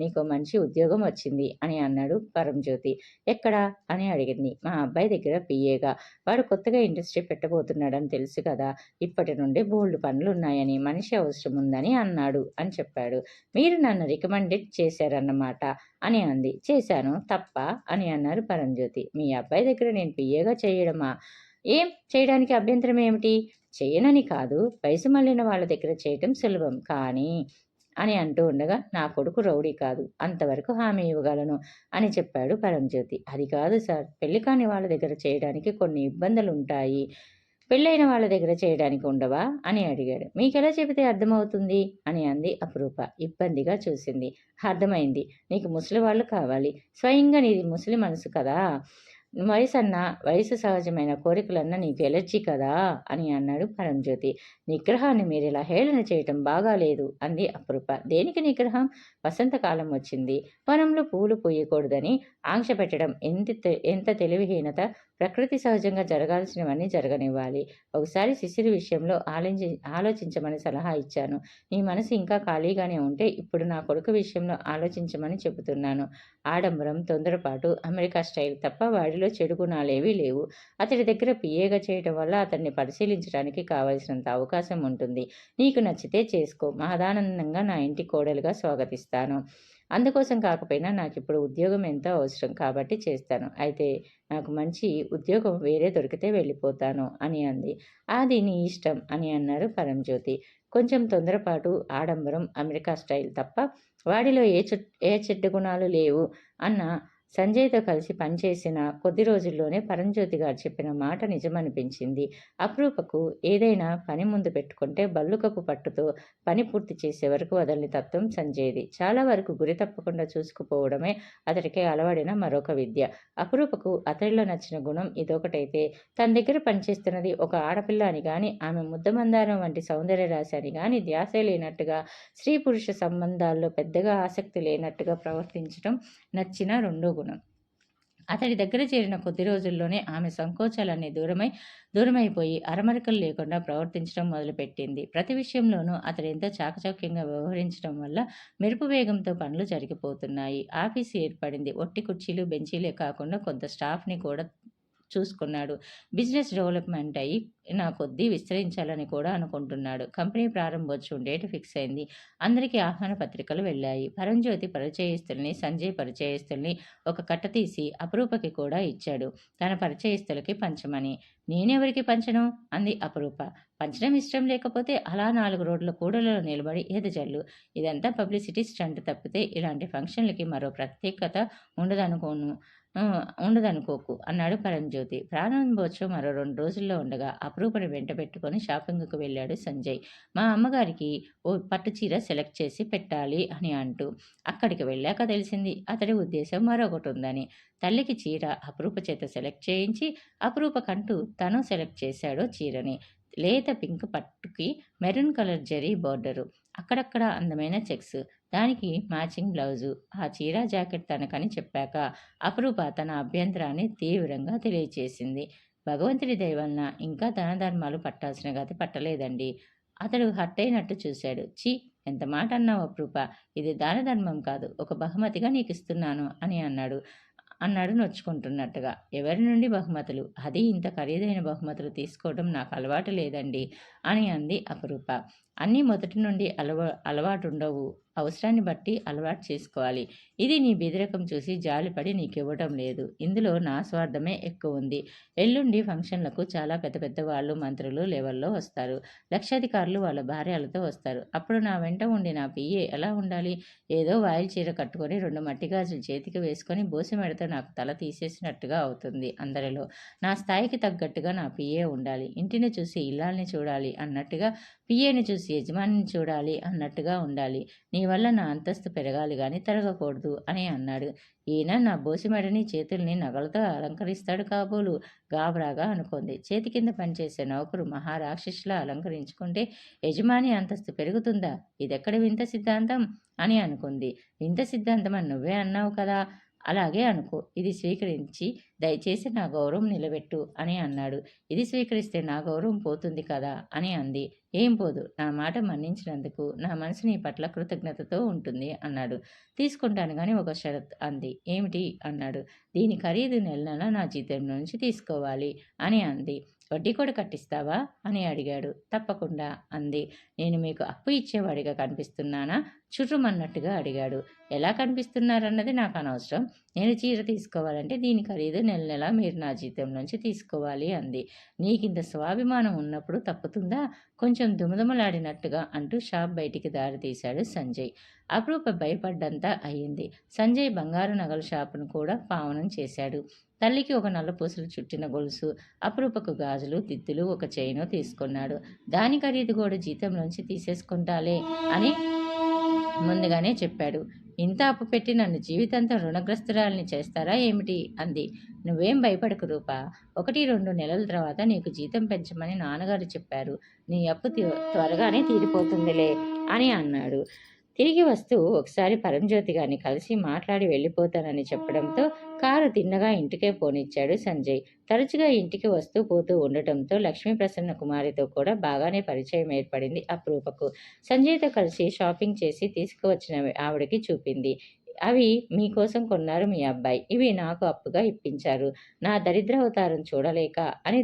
నీకు మంచి ఉద్యోగం వచ్చింది అని అన్నాడు పరంజ్యోతి. ఎక్కడా అని అడిగింది. మా అబ్బాయి దగ్గర పిఏగా. వాడు కొత్తగా ఇండస్ట్రీ పెట్టబోతున్నాడని తెలుసు కదా. ఇప్పటి నుండి బోల్డ్ పనులున్నాయని, మనిషి అవసరం ఉందని అన్నాడు అని చెప్పాడు. మీరు నన్ను రికమెండెడ్ చేశారన్నమాట అని అంది. చేశాను తప్ప అని అన్నారు పరంజ్యోతి. మీ అబ్బాయి దగ్గర నేను పిఏగా చేయడమా? ఏం చేయడానికి అభ్యంతరం ఏమిటి? చేయనని కాదు, వయసు మళ్ళిన వాళ్ళ దగ్గర చేయటం సులభం కానీ అని అంటూ ఉండగా, నా కొడుకు రౌడీ కాదు, అంతవరకు హామీ ఇవ్వగలను అని చెప్పాడు పరంజ్యోతి. అది కాదు సార్, పెళ్లి కాని వాళ్ళ దగ్గర చేయడానికి కొన్ని ఇబ్బందులుంటాయి, పెళ్ళైన వాళ్ళ దగ్గర చేయడానికి ఉండవా అని అడిగాడు. మీకెలా చెబితే అర్థమవుతుంది అని అంది అపరూప. ఇబ్బందిగా చూసింది. అర్థమైంది, నీకు ముసలి వాళ్ళు కావాలి, స్వయంగా నీది ముసలి మనసు కదా, వయసు సహజమైన కోరికలన్నా నీకు ఎలర్జీ కదా అని అన్నాడు పరంజ్యోతి. నిగ్రహాన్ని మీరు ఇలా హేళన చేయటం బాగాలేదు అంది అపరూప. దేనికి నిగ్రహం? వసంతకాలం వచ్చింది, వనంలో పూలు పూయకూడదని ఆంక్ష పెట్టడం ఎంత తెలివిహీనత! ప్రకృతి సహజంగా జరగాల్సినవన్నీ జరగనివ్వాలి. ఒకసారి శిశిరి విషయంలో ఆలోచించమని సలహా ఇచ్చాను. నీ మనసు ఇంకా ఖాళీగానే ఉంటే ఇప్పుడు నా కొడుకు విషయంలో ఆలోచించమని చెబుతున్నాను. ఆడంబరం, తొందరపాటు, అమెరికా స్టైల్ తప్ప వాడిలో చెడు గుణాలేవీ లేవు. అతడి దగ్గర పిఏగా చేయటం వల్ల అతన్ని పరిశీలించడానికి కావలసినంత అవకాశం ఉంటుంది. నీకు నచ్చితే చేసుకో, మహదానందంగా నా ఇంటి కోడలుగా స్వాగతిస్తాను. అందుకోసం కాకపోయినా నాకిప్పుడు ఉద్యోగం ఎంతో అవసరం కాబట్టి చేస్తాను. అయితే నాకు మంచి ఉద్యోగం వేరే దొరికితే వెళ్ళిపోతాను అని అంది. అది నీ ఇష్టం అని అన్నారు పరంజ్యోతి. కొంచెం తొందరపాటు, ఆడంబరం, అమెరికా స్టైల్ తప్ప వాడిలో ఏ చెడ్డ గుణాలు లేవు అన్న సంజయ్తో కలిసి పనిచేసిన కొద్ది రోజుల్లోనే పరంజ్యోతి గారు చెప్పిన మాట నిజమనిపించింది. అపరూపకు ఏదైనా పని ముందు పెట్టుకుంటే బల్లుకపు పట్టుతో పని పూర్తి చేసే వరకు వదలని తత్వం సంజయ్ది. చాలా వరకు గురి తప్పకుండా చూసుకుపోవడమే అతడికి అలవడిన మరొక విద్య. అపరూపకు అతడిలో నచ్చిన గుణం ఇదొకటైతే, తన దగ్గర పనిచేస్తున్నది ఒక ఆడపిల్ల అని గాని, ఆమె ముద్దమందారం వంటి సౌందర్య రాశి అని గాని ధ్యాసే లేనట్టుగా, స్త్రీ పురుష సంబంధాల్లో పెద్దగా ఆసక్తి లేనట్టుగా ప్రవర్తించడం నచ్చిన రెండో గుణం. అతడి దగ్గర చేరిన కొద్ది రోజుల్లోనే ఆమె సంకోచాలన్నీ దూరమైపోయి అరమరికలు లేకుండా ప్రవర్తించడం మొదలుపెట్టింది. ప్రతి విషయంలోనూ అతడు ఎంతో చాకచక్యంగా వ్యవహరించడం వల్ల మెరుపు వేగంతో పనులు జరిగిపోతున్నాయి. ఆఫీసు ఏర్పడింది. ఒట్టి కుర్చీలు, బెంచీలే కాకుండా కొంత స్టాఫ్ని కూడా చూసుకున్నాడు. బిజినెస్ డెవలప్మెంట్ అయ్యి నా కొద్దీ విస్తరించాలని కూడా అనుకుంటున్నాడు. కంపెనీ ప్రారంభోత్సవం డేట్ ఫిక్స్ అయింది. అందరికీ ఆహ్వాన పత్రికలు వెళ్ళాయి. పరంజ్యోతి పరిచయస్తుల్ని, సంజయ్ పరిచయస్తుల్ని ఒక కట్ట తీసి అపరూపకి కూడా ఇచ్చాడు, తన పరిచయస్తులకి పంచమని. నేనెవరికి పంచను అంది అపరూప. పంచడం ఇష్టం లేకపోతే అలా 4 రోడ్ల కూడలలో నిలబడి ఎదజల్లు. ఇదంతా పబ్లిసిటీ స్టంట్ తప్పితే ఇలాంటి ఫంక్షన్లకి మరో ప్రత్యేకత ఉండదనుకోను ఉండదనుకోకు అన్నాడు పరంజ్యోతి. ప్రారంభోత్సవం మరో 2 రోజుల్లో ఉండగా అపరూపని వెంట పెట్టుకొని షాపింగ్కు వెళ్ళాడు సంజయ్. మా అమ్మగారికి ఓ పట్టుచీర సెలెక్ట్ చేసి పెట్టాలి అని అంటూ. అక్కడికి వెళ్ళాక తెలిసింది అతడి ఉద్దేశం మరొకటి ఉందని. తల్లికి చీర అపరూప చేత సెలెక్ట్ చేయించి అపరూపకంటూ తను సెలెక్ట్ చేశాడు చీరని. లేత పింక్ పట్టుకి మెరూన్ కలర్ జరీ బోర్డరు, అక్కడక్కడ అందమైన చెక్స్, దానికి మ్యాచింగ్ బ్లౌజు. ఆ చీర జాకెట్ తనకని చెప్పాక అపరూప తన అభ్యంతరాన్ని తీవ్రంగా తెలియచేసింది. భగవంతుడి దయ వలన ఇంకా దాన ధర్మాలు పట్టాల్సిన గతి పట్టలేదండి. అతడు హర్టైనట్టు చూశాడు. ఛీ, ఎంత మాట అన్నావు అపరూప, ఇది దాన ధర్మం కాదు, ఒక బహుమతిగా నీకిస్తున్నాను అని అన్నాడు నొచ్చుకుంటున్నట్టుగా. ఎవరి నుండి బహుమతులు? అది ఇంత ఖరీదైన బహుమతులు తీసుకోవడం నాకు అలవాటు లేదండి అని అంది అపరూప. అన్నీ మొదటి నుండి అలవాటుండవు అవసరాన్ని బట్టి అలవాటు చేసుకోవాలి. ఇది నీ బెదిరకం చూసి జాలిపడి నీకివ్వటం లేదు. ఇందులో నా స్వార్థమే ఎక్కువ ఉంది. ఎల్లుండి ఫంక్షన్లకు చాలా పెద్ద పెద్ద వాళ్ళు మంత్రులు లెవెల్లో వస్తారు. లక్షాధికారులు వాళ్ళ భార్యలతో వస్తారు. అప్పుడు నా వెంట ఉండి నా పిఏ ఎలా ఉండాలి? ఏదో వాయిల్ చీర కట్టుకొని 2 మట్టి గాజులు చేతికి వేసుకొని బోసిమెడతో నాకు తల తీసేసినట్టుగా అవుతుంది అందరిలో. నా స్థాయికి తగ్గట్టుగా నా పిఏ ఉండాలి. ఇంటిని చూసి ఇల్లాల్ని చూడాలి అన్నట్టుగా, పిఏని చూసి యజమానిని చూడాలి అన్నట్టుగా ఉండాలి. నీ వల్ల నా అంతస్తు పెరగాలి గాని తరగకూడదు అని అన్నాడు. ఈయన నా బోసిమెడని చేతుల్ని నగలతో అలంకరిస్తాడు కాబోలు గాబరాగా అనుకుంది. చేతి కింద పనిచేసే నౌకరు మహారాక్షసులా అలంకరించుకుంటే యజమాని అంతస్తు పెరుగుతుందా? ఇదెక్కడ వింత సిద్ధాంతం అని అనుకుంది. వింత సిద్ధాంతం అని నువ్వే అన్నావు కదా, అలాగే అనుకో. ఇది స్వీకరించి దయచేసి నా గౌరవం నిలబెట్టు అని అన్నాడు. ఇది స్వీకరిస్తే నా గౌరవం పోతుంది కదా అని అంది. ఏం పోదు, నా మాట మన్నించినందుకు నా మనసు నీ పట్ల కృతజ్ఞతతో ఉంటుంది అన్నాడు. తీసుకుంటాను కానీ ఒక షరత్ అంది. ఏమిటి అన్నాడు. దీని ఖరీదు నెల నెల నా జీతం నుంచి తీసుకోవాలి అని అంది. వడ్డీ కూడా కట్టిస్తావా అని అడిగాడు. తప్పకుండా అంది. నేను మీకు అప్పు ఇచ్చేవాడిగా కనిపిస్తున్నానా? చుర్రుమన్నట్టుగా అడిగాడు. ఎలా కనిపిస్తున్నారన్నది నాకు అనవసరం. నేను చీర తీసుకోవాలంటే దీని ఖరీదు నెల నెల మీరు నా జీతం నుంచి తీసుకోవాలి అంది. నీకింత స్వాభిమానం ఉన్నప్పుడు తప్పుతుందా? కొంచెం దుమదుమలాడినట్టుగా అంటూ షాప్ బయటికి దారి తీశాడు సంజయ్. అపరూప భయపడ్డంతా అయ్యింది. సంజయ్ బంగారు నగల షాపును కూడా పావనం చేశాడు. తల్లికి ఒక నల్లపూసలు చుట్టిన గొలుసు, అపరూపకు గాజులు, దిద్దులు, ఒక చైను తీసుకున్నాడు. దాని ఖరీదు కూడా జీతంలోంచి తీసేసుకుంటాలే అని ముందుగానే చెప్పాడు. ఇంత అప్పు పెట్టి నన్ను జీవితాంతం రుణగ్రస్తురాల్ని చేస్తారా ఏమిటి అంది. నువ్వేం భయపడకు రూపా, 1-2 నెలల తర్వాత నీకు జీతం పెంచమని నాన్నగారు చెప్పారు. నీ అప్పు త్వరగానే తీరిపోతుందిలే అని అన్నాడు. తిరిగి వస్తూ ఒకసారి పరంజ్యోతి గారిని కలిసి మాట్లాడి వెళ్ళిపోతానని చెప్పడంతో కారు తిన్నగా ఇంటికే పోనిచ్చాడు సంజయ్. తరచుగా ఇంటికి వస్తూ పోతూ ఉండటంతో లక్ష్మీప్రసన్న కుమారితో కూడా బాగానే పరిచయం ఏర్పడింది అపరూపకు. సంజయ్తో కలిసి షాపింగ్ చేసి తీసుకువచ్చిన ఆవిడకి చూపింది. అవి మీకోసం కొన్నారు మీ అబ్బాయి, ఇవి నాకు అప్పుగా ఇప్పించారు. నా దరిద్రావతారం చూడలేక అని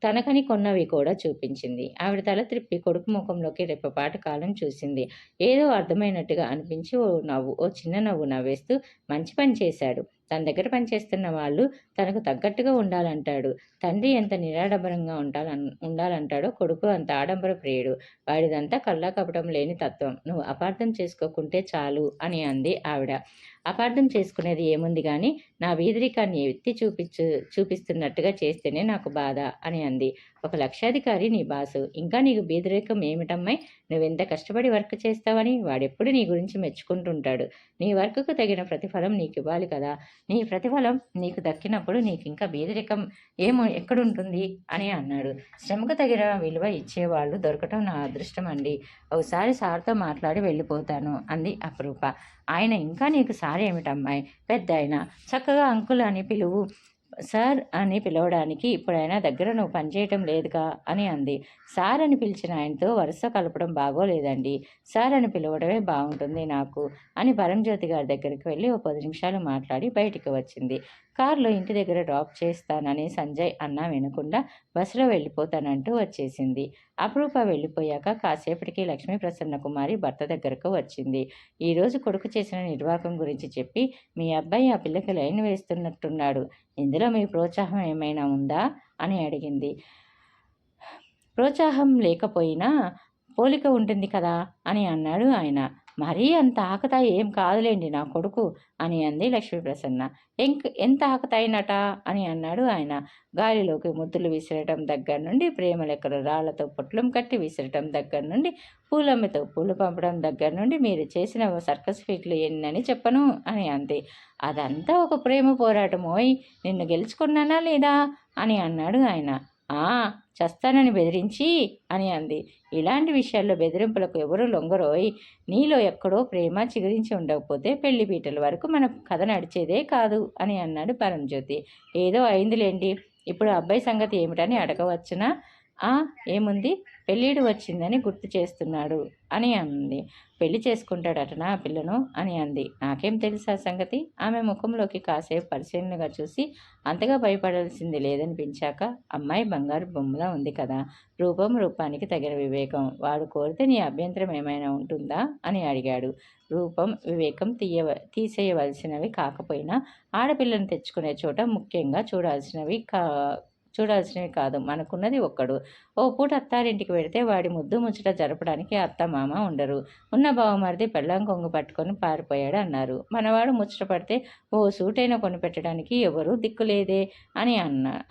తనకని కొన్నవి కూడా చూపించింది. ఆవిడ తల త్రిప్పి కొడుకు ముఖంలోకి రెప్పపాటు కాలం చూసింది. ఏదో అర్థమైనట్టుగా అనిపించి ఓ చిన్న నవ్వు నవ్వేస్తూ మంచి పని చేశాడు. తన దగ్గర పనిచేస్తున్న వాళ్ళు తనకు తగ్గట్టుగా ఉండాలంటాడు. తండ్రి ఎంత నిరాడంబరంగా ఉండాలంటాడో కొడుకు అంత ఆడంబర ప్రియుడు. వాడిదంతా కల్లా కపటం లేని తత్వం. నువ్వు అపార్థం చేసుకోకుంటే చాలు అని అంది ఆవిడ. అపార్థం చేసుకునేది ఏముంది కానీ నా వీధరికాన్ని ఎత్తి చూపిస్తున్నట్టుగా చేస్తేనే నాకు బాధ అని అంది. 1 లక్షాధికారి నీ బాసు, ఇంకా నీకు బీదరికం ఏమిటమ్మాయి? నువ్వెంత కష్టపడి వర్క్ చేస్తావని వాడెప్పుడు నీ గురించి మెచ్చుకుంటుంటాడు. నీ వర్క్కు తగిన ప్రతిఫలం నీకు ఇవ్వాలి కదా. నీ ప్రతిఫలం నీకు దక్కినప్పుడు నీకు ఇంకా బీదరికం ఎక్కడుంటుంది అని అన్నాడు. శ్రమకు తగిన విలువ ఇచ్చేవాళ్ళు దొరకటం నా అదృష్టం అండి. ఒకసారి సార్తో మాట్లాడి వెళ్ళిపోతాను అంది అపరూప. ఆయన ఇంకా నీకు సార్ ఏమిటమ్మాయి? పెద్ద ఆయన, చక్కగా అంకుల్ అని పిలువు. సార్ అని పిలవడానికి ఇప్పుడైనా దగ్గర నువ్వు పనిచేయటం లేదుగా అని అంది. సార్ అని పిలిచిన ఆయనతో వరుస కలపడం బాగోలేదండి. సార్ అని పిలవడమే బాగుంటుంది నాకు అని పరంజ్యోతి గారి దగ్గరికి వెళ్ళి 10 నిమిషాలు మాట్లాడి బయటికి వచ్చింది. కారులో ఇంటి దగ్గర డ్రాప్ చేస్తానని సంజయ్ అన్నా వినకుండా బస్సులో వెళ్ళిపోతానంటూ వచ్చేసింది. అపరూప వెళ్ళిపోయాక కాసేపటికి లక్ష్మీప్రసన్న కుమారి భర్త దగ్గరకు వచ్చింది. ఈరోజు కొడుకు చేసిన నిర్వాకం గురించి చెప్పి మీ అబ్బాయి ఆ పిల్లకి లైన్ వేస్తున్నట్టున్నాడు. ఇందులో మీ ప్రోత్సాహం ఏమైనా ఉందా అని అడిగింది. ప్రోత్సాహం లేకపోయినా పోలిక ఉంటుంది కదా అని అన్నాడు ఆయన. మరీ అంత ఆకతాయి ఏం కాదులేండి నా కొడుకు అని అంది లక్ష్మీప్రసన్న. ఎంత ఆకతాయినట అని అన్నాడు ఆయన. గాలిలోకి ముద్దులు విసిరటం దగ్గర నుండి, ప్రేమ లెక్కలు రాళ్లతో పొట్లం కట్టి విసిరటం దగ్గర నుండి, పూలమ్మతో పూలు పంపడం దగ్గర నుండి మీరు చేసిన సర్కస్ ఫీట్లు ఎన్నని చెప్పను అని అంది. అదంతా ఒక ప్రేమ పోరాటమోయ్, నిన్ను గెలుచుకున్నానా లేదా అని అన్నాడు ఆయన. చస్తానని బెదిరించి అని అంది. ఇలాంటి విషయాల్లో బెదిరింపులకు ఎవరూ లొంగరోయ్. నీలో ఎక్కడో ప్రేమ చిగురించి ఉండకపోతే పెళ్లి పీటల వరకు మన కథ నడిచేదే కాదు అని అన్నాడు పరంజ్యోతి. ఏదో అయిందిలేండి, ఇప్పుడు అబ్బాయి సంగతి ఏమిటని అడగవచ్చునా? ఆ ఏముంది, పెళ్ళీడు వచ్చిందని గుర్తు చేస్తున్నాడు అని అంది. పెళ్లి చేసుకుంటాడటనా ఆ పిల్లను అని అంది. నాకేం తెలుసు ఆ సంగతి. ఆమె ముఖంలోకి కాసేపు పరిశీలనగా చూసి అంతగా భయపడాల్సింది లేదనిపించాక, అమ్మాయి బంగారు బొమ్మలా ఉంది కదా, రూపానికి తగిన వివేకం, వాడు కోరితే నీ అభ్యంతరం ఏమైనా ఉంటుందా అని అడిగాడు. రూపం వివేకం తీసేయవలసినవి కాకపోయినా ఆడపిల్లను తెచ్చుకునే చోట ముఖ్యంగా చూడాల్సినవి కాదు. మనకున్నది ఒక్కడు. ఓ పూట అత్తారింటికి వెడితే వాడి ముద్దు ముచ్చట జరపడానికి అత్త మామ ఉండరు. ఉన్న బావమరిది పెళ్ళాం కొంగు పట్టుకొని పారిపోయాడు అన్నారు. మనవాడు ముచ్చట పడితే ఓ సూటైన కొనిపెట్టడానికి ఎవరూ దిక్కులేదే అని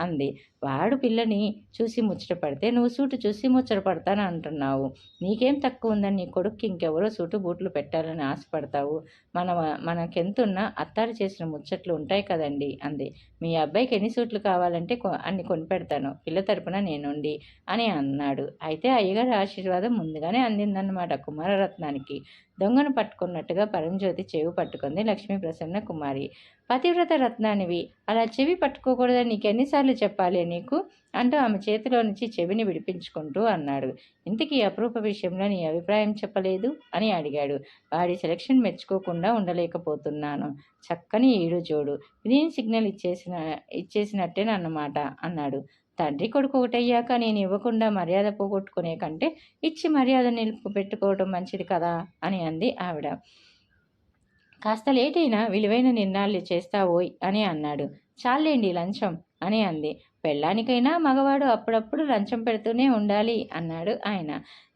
అంది. వాడు పిల్లని చూసి ముచ్చట పడితే నువ్వు సూటు చూసి ముచ్చట పడతాను అంటున్నావు. నీకేం తక్కువ ఉందని నీ కొడుక్కి ఇంకెవరో సూటు బూట్లు పెట్టాలని ఆశపడతావు. మన మనకెంతున్నా అత్తారు చేసిన ముచ్చట్లు ఉంటాయి కదండి అంది. మీ అబ్బాయికి ఎన్ని సూట్లు కావాలంటే అన్ని కొనిపెడతాను, పిల్ల తరపున నేనుండి అని అన్నాడు. అయితే అయ్యగారి ఆశీర్వాదం ముందుగానే అందిందన్నమాట కుమారరత్నానికి. దొంగను పట్టుకున్నట్టుగా పరంజ్యోతి చెవి పట్టుకుంది లక్ష్మీ ప్రసన్న కుమారి. పతివ్రత రత్నానివి, అలా చెవి పట్టుకోకూడదని నీకెన్నిసార్లు చెప్పాలి నీకు అంటూ ఆమె చేతిలో నుంచి చెవిని విడిపించుకుంటూ అన్నాడు. ఇంతకీ అపరూప విషయంలో నీ అభిప్రాయం చెప్పలేదు అని అడిగాడు. వాడి సెలక్షన్ మెచ్చుకోకుండా ఉండలేకపోతున్నాను. చక్కని ఈడు జోడు, గ్రీన్ సిగ్నల్ ఇచ్చేసినట్టేనన్నమాట అన్నాడు. తండ్రి కొడుకు ఒకటయ్యాక నేను ఇవ్వకుండా మర్యాద పోగొట్టుకునే కంటే ఇచ్చి మర్యాద పెట్టుకోవడం మంచిది కదా అని అంది ఆవిడ. కాస్త లేటైనా విలువైన నిర్ణయాలు చేస్తావోయ్ అని అన్నాడు. చాలేండి లంచం అని అంది. పెళ్ళానికైనా మగవాడు అప్పుడప్పుడు లంచం పెడుతూనే ఉండాలి అన్నాడు ఆయన.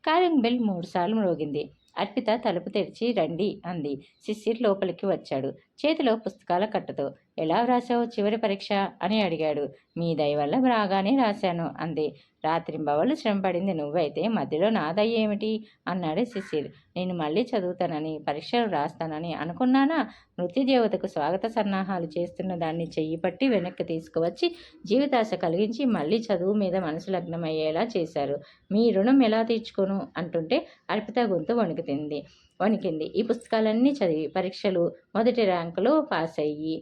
కాలింగ్ బెల్ 3 సార్లు మ్రోగింది. అర్పిత తలుపు తెరిచి రండి అంది. శిశిర్ లోపలికి వచ్చాడు, చేతిలో పుస్తకాల కట్టతో. ఎలా వ్రాసావు చివరి పరీక్ష అని అడిగాడు. మీ దయ వల్ల బాగానే రాశాను అంది. రాత్రింబవళ్ళు శ్రమపడింది నువ్వైతే మధ్యలో నా దయ ఏమిటి అన్నాడు శిశిర్. నేను మళ్ళీ చదువుతానని పరీక్షలు రాస్తానని అనుకున్నానా? మృత్యుదేవతకు స్వాగత సన్నాహాలు చేస్తున్న దాన్ని చెయ్యి పట్టి వెనక్కి తీసుకువచ్చి జీవితాశ కలిగించి మళ్ళీ చదువు మీద మనసు లగ్నమయ్యేలా చేశారు. మీ రుణం ఎలా తీర్చుకోను అంటుంటే అర్పిత గొంతు వణికింది. ఈ పుస్తకాలన్నీ చదివి పరీక్షలు మొదటి ర్యాంకులో పాస్ అయ్యి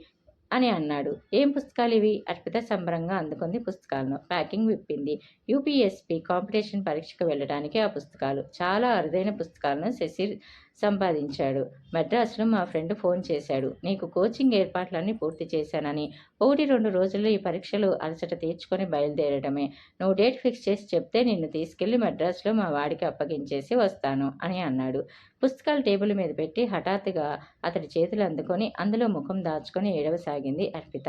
అని అన్నాడు. ఏం పుస్తకాలు ఇవి? అర్పిత సంబరంగా అందుకుంది పుస్తకాలను. ప్యాకింగ్ విప్పింది. యూపీఎస్పీ కాంపిటీషన్ పరీక్షకు వెళ్ళడానికి ఆ పుస్తకాలు. చాలా అరుదైన పుస్తకాలను శశిర్ సంపాదించాడు. మద్రాసులో మా ఫ్రెండ్ ఫోన్ చేశాడు. నీకు కోచింగ్ ఏర్పాట్లన్నీ పూర్తి చేశానని. 1-2 రోజుల్లో ఈ పరీక్షలు అలసట తీర్చుకొని బయలుదేరడమే. నువ్వు డేట్ ఫిక్స్ చేసి చెప్తే నిన్ను తీసుకెళ్లి మద్రాసులో మా వాడికి అప్పగించేసి వస్తాను అని అన్నాడు. పుస్తకాలు టేబుల్ మీద పెట్టి హఠాత్తుగా అతడి చేతులు అందుకొని అందులో ముఖం దాచుకొని ఏడవసాగింది అర్పిత.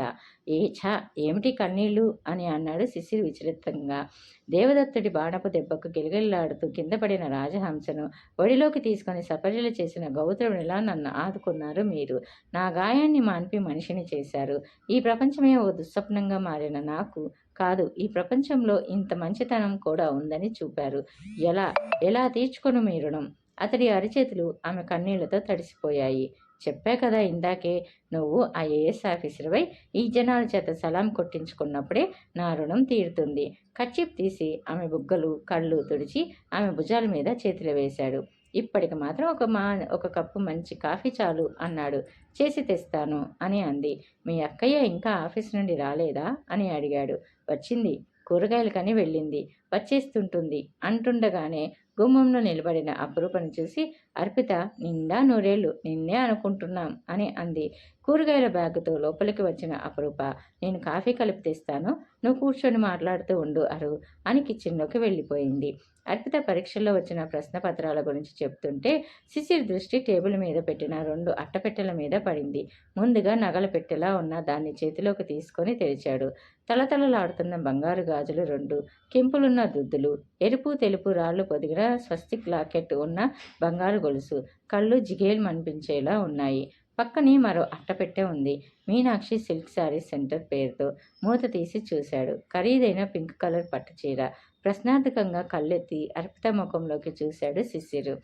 ఏమిటి కన్నీళ్లు అని అన్నాడు శిశిర్ విచిత్రంగా. దేవదత్తుడి బాణపు దెబ్బకు గిలగిల్లాడుతూ కింద పడిన రాజహంసను ఒడిలోకి తీసుకొని సపర్యలు చేసిన గౌతమునిలా నన్ను ఆదుకున్నారు మీరు. నా గాయాన్ని మాన్పి మనిషిని చేశారు. ఈ ప్రపంచమే ఓ దుస్వప్నంగా మారిన నాకు కాదు, ఈ ప్రపంచంలో ఇంత మంచితనం కూడా ఉందని చూపారు. ఎలా తీర్చుకొను మీ రుణం? అతడి అరిచేతులు ఆమె కన్నీళ్లతో తడిసిపోయాయి. చెప్పా కదా ఇందాకే, నువ్వు ఐఏఎస్ ఆఫీసర్వై ఈ జనాల చేత సలాం కొట్టించుకున్నప్పుడే నా రుణం తీరుతుంది. కర్చీఫ్ తీసి ఆమె బుగ్గలు కళ్ళు తుడిచి ఆమె భుజాల మీద చేతులు వేశాడు. ఇప్పటికి మాత్రం ఒక కప్పు మంచి కాఫీ చాలు అన్నాడు. చేసి తెస్తాను అని అంది. మీ అక్కయ్య ఇంకా ఆఫీస్ నుండి రాలేదా అని అడిగాడు. వచ్చింది, కూరగాయలకని వెళ్ళింది, వచ్చేస్తుంటుంది అంటుండగానే గుమ్మంలో నిలబడిన అపురూపను చూసి అర్పిత నిండా నూరేళ్లు నిన్నే అనుకుంటున్నాం అని అంది. కూరగాయల బ్యాగుతో లోపలికి వచ్చిన అపురూప, నేను కాఫీ కలిపి తెస్తాను, నువ్వు కూర్చొని మాట్లాడుతూ ఉండు అరు అని కిచెన్లోకి వెళ్ళిపోయింది. అర్పిత పరీక్షల్లో వచ్చిన ప్రశ్నపత్రాల గురించి చెప్తుంటే శిశిర్ దృష్టి టేబుల్ మీద పెట్టిన 2 అట్టపెట్టెల మీద పడింది. ముందుగా నగల పెట్టెలా ఉన్న దాన్ని చేతిలోకి తీసుకొని తెరిచాడు. తలతలలాడుతున్న బంగారు గాజులు 2, కెంపులున్న దుద్దులు, ఎరుపు తెలుపు రాళ్లు పొదిగిన స్వస్తిక్ లాకెట్ ఉన్న బంగారు గొలుసు, కళ్ళు జిగేల్మనిపించేలా ఉన్నాయి. పక్కనే మరో అట్టపెట్టె ఉంది. మీనాక్షి సిల్క్ శారీస్ సెంటర్ పేరుతో. మూత తీసి చూశాడు. ఖరీదైన పింక్ కలర్ పట్టుచీర. ప్రశ్నార్థకంగా కళ్ళెత్తి అర్పిత ముఖంలోకి చూశాడు శిశిరు.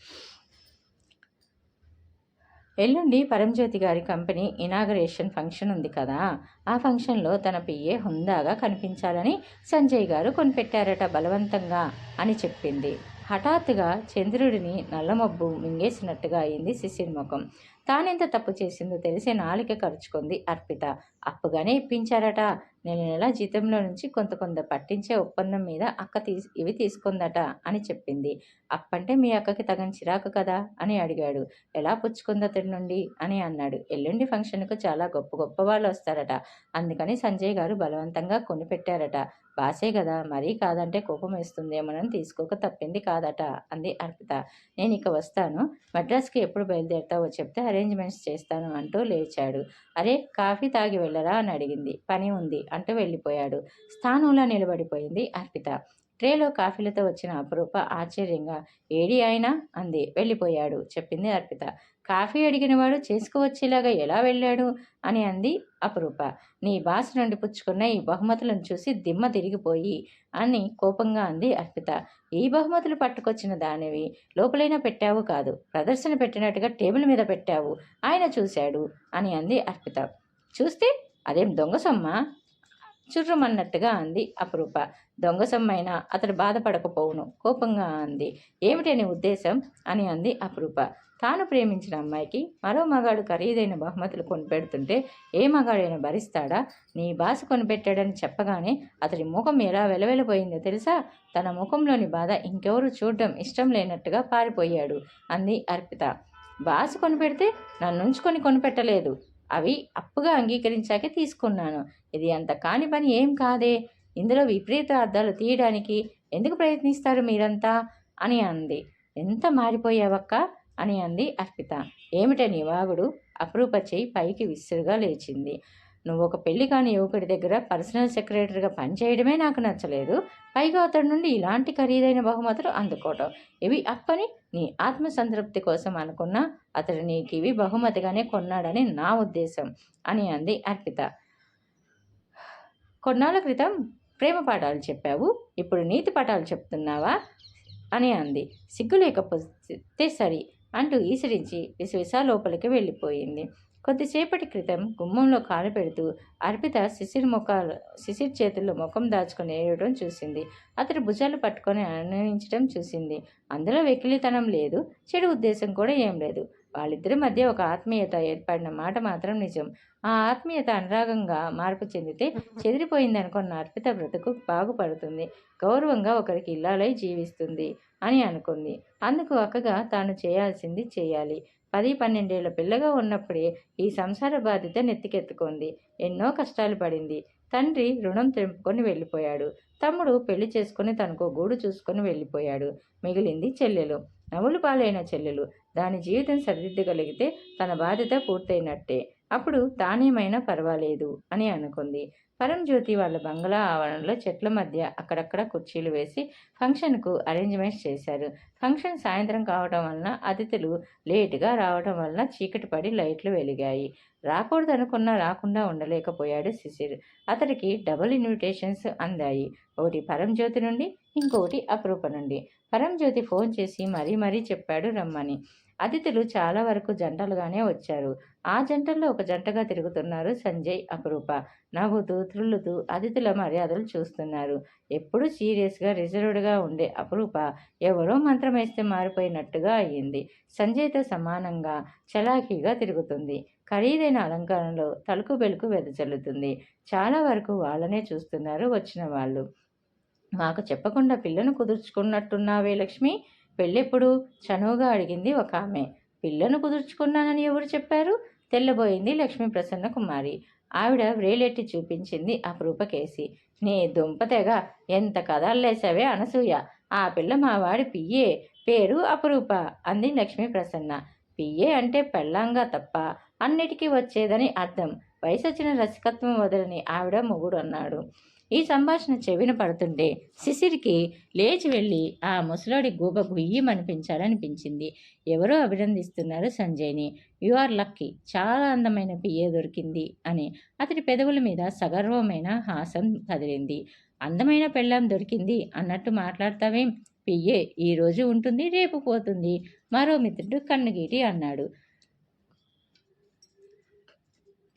ఎల్లుండి పరంజ్యోతి గారి కంపెనీ ఇనాగరేషన్ ఫంక్షన్ ఉంది కదా, ఆ ఫంక్షన్లో తన పిఏ హుందాగా కనిపించాలని సంజయ్ గారు కొనిపెట్టారట బలవంతంగా అని చెప్పింది. హఠాత్తుగా చంద్రుడిని నల్లమబ్బు మింగేసినట్టుగా అయింది శిశిర్ ముఖం. తానెంత తప్పు చేసిందో తెలిసే నాలిక కరుచుకుంది అర్పిత. అప్పుగానే ఇప్పించారట. నెల నెల జీతంలో నుంచి కొంత పట్టించే ఒప్పందం మీద అక్క ఇవి తీసుకుందట అని చెప్పింది. అప్పంటే మీ అక్కకి తగని చిరాకు కదా అని అడిగాడు. ఎలా పుచ్చుకుంది అతడి నుండి అని అన్నాడు. ఎల్లుండి ఫంక్షన్కు చాలా గొప్ప గొప్ప వాళ్ళు వస్తారట. అందుకని సంజయ్ గారు బలవంతంగా కొనిపెట్టారట. బాసే కదా, మరీ కాదంటే కోపం వేస్తుందేమోనని తీసుకోక తప్పింది కాదట అంది అర్పిత. నేను ఇక వస్తాను. మద్రాస్కి ఎప్పుడు బయలుదేరుతావో చెప్తే అరేంజ్మెంట్స్ చేస్తాను అంటూ లేచాడు. అరే, కాఫీ తాగి వెళ్ళరా అని అడిగింది. పని ఉంది అంటూ వెళ్ళిపోయాడు. స్థానంలో నిలబడిపోయింది అర్పిత. ట్రేలో కాఫీలతో వచ్చిన అపరూప ఆశ్చర్యంగా ఏడి అయినా అంది. వెళ్ళిపోయాడు చెప్పింది అర్పిత. కాఫీ అడిగినవాడు చేసుకువచ్చేలాగా ఎలా వెళ్ళాడు అని అంది అపరూప. నీ బాస్ నుండి పుచ్చుకున్న ఈ బహుమతులను చూసి దిమ్మ తిరిగిపోయి అని కోపంగా అంది అర్పిత. ఈ బహుమతులు పట్టుకొచ్చిన దానివి లోపలైనా పెట్టావు కాదు, ప్రదర్శన పెట్టినట్టుగా టేబుల్ మీద పెట్టావు, ఆయన చూశాడు అని అంది అర్పిత. చూస్తే అదేం దొంగ సొమ్మ? చుర్రుమన్నట్టుగా అంది అపరూప. దొంగ సొమ్మైనా అతడు బాధపడకపోవును కోపంగా అంది. ఏమిటని ఉద్దేశం అని అంది అపరూప. తాను ప్రేమించిన అమ్మాయికి మరో మగాడు ఖరీదైన బహుమతులు కొనిపెడుతుంటే ఏ మగాడైనా భరిస్తాడా? నీ బాసు కొనిపెట్టాడని చెప్పగానే అతడి ముఖం ఎలా వెలవెలపోయిందో తెలుసా? తన ముఖంలోని బాధ ఇంకెవరు చూడడం ఇష్టం లేనట్టుగా పారిపోయాడు అంది అర్పిత. బాసు కొనిపెడితే నన్నుంచుకొని కొనిపెట్టలేదు. అవి అప్పుగా అంగీకరించాకే తీసుకున్నాను. ఇది అంత కాని పని ఏం కాదే. ఇందులో విపరీత అర్థాలు తీయడానికి ఎందుకు ప్రయత్నిస్తారు మీరంతా అని అంది. ఎంత మారిపోయావక్క అని అంది అర్పిత. ఏమిటని వాగుడు? అపరూప చెయ్యి పైకి విసురుగా లేచింది. నువ్వు ఒక పెళ్లి కాని యువకుడి దగ్గర పర్సనల్ సెక్రటరీగా పనిచేయడమే నాకు నచ్చలేదు. పైగా అతడి నుండి ఇలాంటి ఖరీదైన బహుమతులు అందుకోవటం. ఇవి అప్పని నీ ఆత్మసంతృప్తి కోసం అనుకున్నా అతడు నీకు ఇవి బహుమతిగానే కొన్నాడని నా ఉద్దేశం అని అంది అర్పిత. కొన్నాళ్ళ క్రితం ప్రేమ పాఠాలు చెప్పావు, ఇప్పుడు నీతి పాఠాలు చెప్తున్నావా అని అంది. సిగ్గు లేకపోతే సరి అంటూ ఈసరించి విశ్వస లోపలికి వెళ్ళిపోయింది. కొద్దిసేపటి క్రితం గుమ్మంలో కాలు పెడుతూ అర్పిత శిశిర్ చేతుల్లో ముఖం దాచుకుని ఏడవడం చూసింది. అతడి భుజాలు పట్టుకొని అనునయించడం చూసింది. అందులో వెకిలితనం లేదు, చెడు ఉద్దేశం కూడా ఏం లేదు. వాళ్ళిద్దరి మధ్య ఒక ఆత్మీయత ఏర్పడిన మాట మాత్రం నిజం. ఆ ఆత్మీయత అనురాగంగా మార్పు చెందితే చెదిరిపోయిందనుకున్న అర్పిత బ్రతుకు బాగుపడుతుంది, గౌరవంగా ఒకరికి ఇల్లాలై జీవిస్తుంది అని అనుకుంది. అందుకు అక్కగా తాను చేయాల్సింది చేయాలి. 10-12 ఏళ్ల పిల్లగా ఉన్నప్పుడే ఈ సంసార బాధ్యత నెత్తికెత్తుకుంది. ఎన్నో కష్టాలు పడింది. తండ్రి రుణం తెంపుకొని వెళ్ళిపోయాడు. తమ్ముడు పెళ్లి చేసుకుని తనకో గూడు చూసుకొని వెళ్ళిపోయాడు. మిగిలింది చెల్లెలు. నవ్వులు పాలైన చెల్లెలు. దాని జీవితం సరిదిద్దగలిగితే తన బాధ్యత పూర్తయినట్టే. అప్పుడు తానేమైనా పర్వాలేదు అని అనుకుంది. పరంజ్యోతి వాళ్ళ బంగ్లా ఆవరణలో చెట్ల మధ్య అక్కడక్కడ కుర్చీలు వేసి ఫంక్షన్కు అరేంజ్మెంట్స్ చేశారు. ఫంక్షన్ సాయంత్రం కావడం వలన అతిథులు లేటుగా రావడం వలన చీకటి పడి లైట్లు వెలిగాయి. రాకూడదనుకున్నా రాకుండా ఉండలేకపోయాడు శిశిర్. అతడికి డబుల్ ఇన్విటేషన్స్ అందాయి. ఒకటి పరంజ్యోతి నుండి, ఇంకొకటి అపరూప నుండి. పరంజ్యోతి ఫోన్ చేసి మరీ చెప్పాడు రమ్మని. అతిథులు చాలా వరకు జంటలుగానే వచ్చారు. ఆ జంటల్లో ఒక జంటగా తిరుగుతున్నారు సంజయ్, అపరూప. నవ్వుతూ త్రుళ్ళుతూ అతిథుల మర్యాదలు చూస్తున్నారు. ఎప్పుడూ సీరియస్గా రిజర్వ్డ్గా ఉండే అపరూప ఎవరో మంత్రం వేస్తే మారిపోయినట్టుగా అయ్యింది. సంజయ్తో సమానంగా చలాకీగా తిరుగుతుంది. ఖరీదైన అలంకారంలో తలుకు బెలుకు వెదజల్లుతుంది. చాలా వరకు వాళ్ళనే చూస్తున్నారు వచ్చిన వాళ్ళు. మాకు చెప్పకుండా పిల్లను కుదుర్చుకున్నట్టున్నావే లక్ష్మి, పెళ్ళెప్పుడు చనువుగా అడిగింది ఒక ఆమె. పిల్లను కుదుర్చుకున్నానని ఎవరు చెప్పారు? తెల్లబోయింది లక్ష్మీ ప్రసన్న కుమారి. ఆవిడ వ్రేలెట్టి చూపించింది అపరూప కేసి. నీ దుంపతెగ, ఎంత కథల్లేసావే అనసూయ. ఆ పిల్ల మా వాడి పియ్యే, పేరు అపరూప అంది లక్ష్మీ ప్రసన్న. పియ్యే అంటే పెళ్ళంగా తప్ప అన్నిటికీ వచ్చేదని అర్థం. వయసొచ్చిన రసికత్వం వదలని ఆవిడ మొగుడు అన్నాడు. ఈ సంభాషణ చెవిన పడుతుంటే శిశిరికి లేచి వెళ్ళి ఆ ముసలోడి గూబ గుయ్యమనిపించాలనిపించింది. ఎవరో అభినందిస్తున్నారు సంజయ్ని. యు ఆర్ లక్కీ, చాలా అందమైన పియ్యే దొరికింది అని. అతడి పెదవుల మీద సగర్వమైన హాసం కదిలింది. అందమైన పెళ్ళాం దొరికింది అన్నట్టు మాట్లాడతావేం? పియ్యే ఈరోజు ఉంటుంది, రేపు పోతుంది. మరో మిత్రుడు కన్నుగీటి అన్నాడు.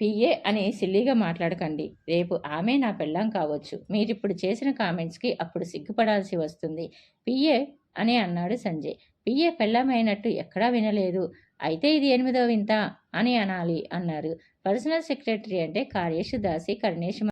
పిఏ అని సిల్లీగా మాట్లాడకండి. రేపు ఆమె నా పెళ్ళాం కావచ్చు. మీరిప్పుడు చేసిన కామెంట్స్కి అప్పుడు సిగ్గుపడాల్సి వస్తుంది. పిఏ అని అన్నాడు సంజయ్. పిఏ పెళ్ళమైనట్టు ఎక్కడా వినలేదు. అయితే ఇది 8వ వింత అని అనాలి అన్నారు. పర్సనల్ సెక్రటరీ అంటే కార్యేషు దాసి కరుణేష్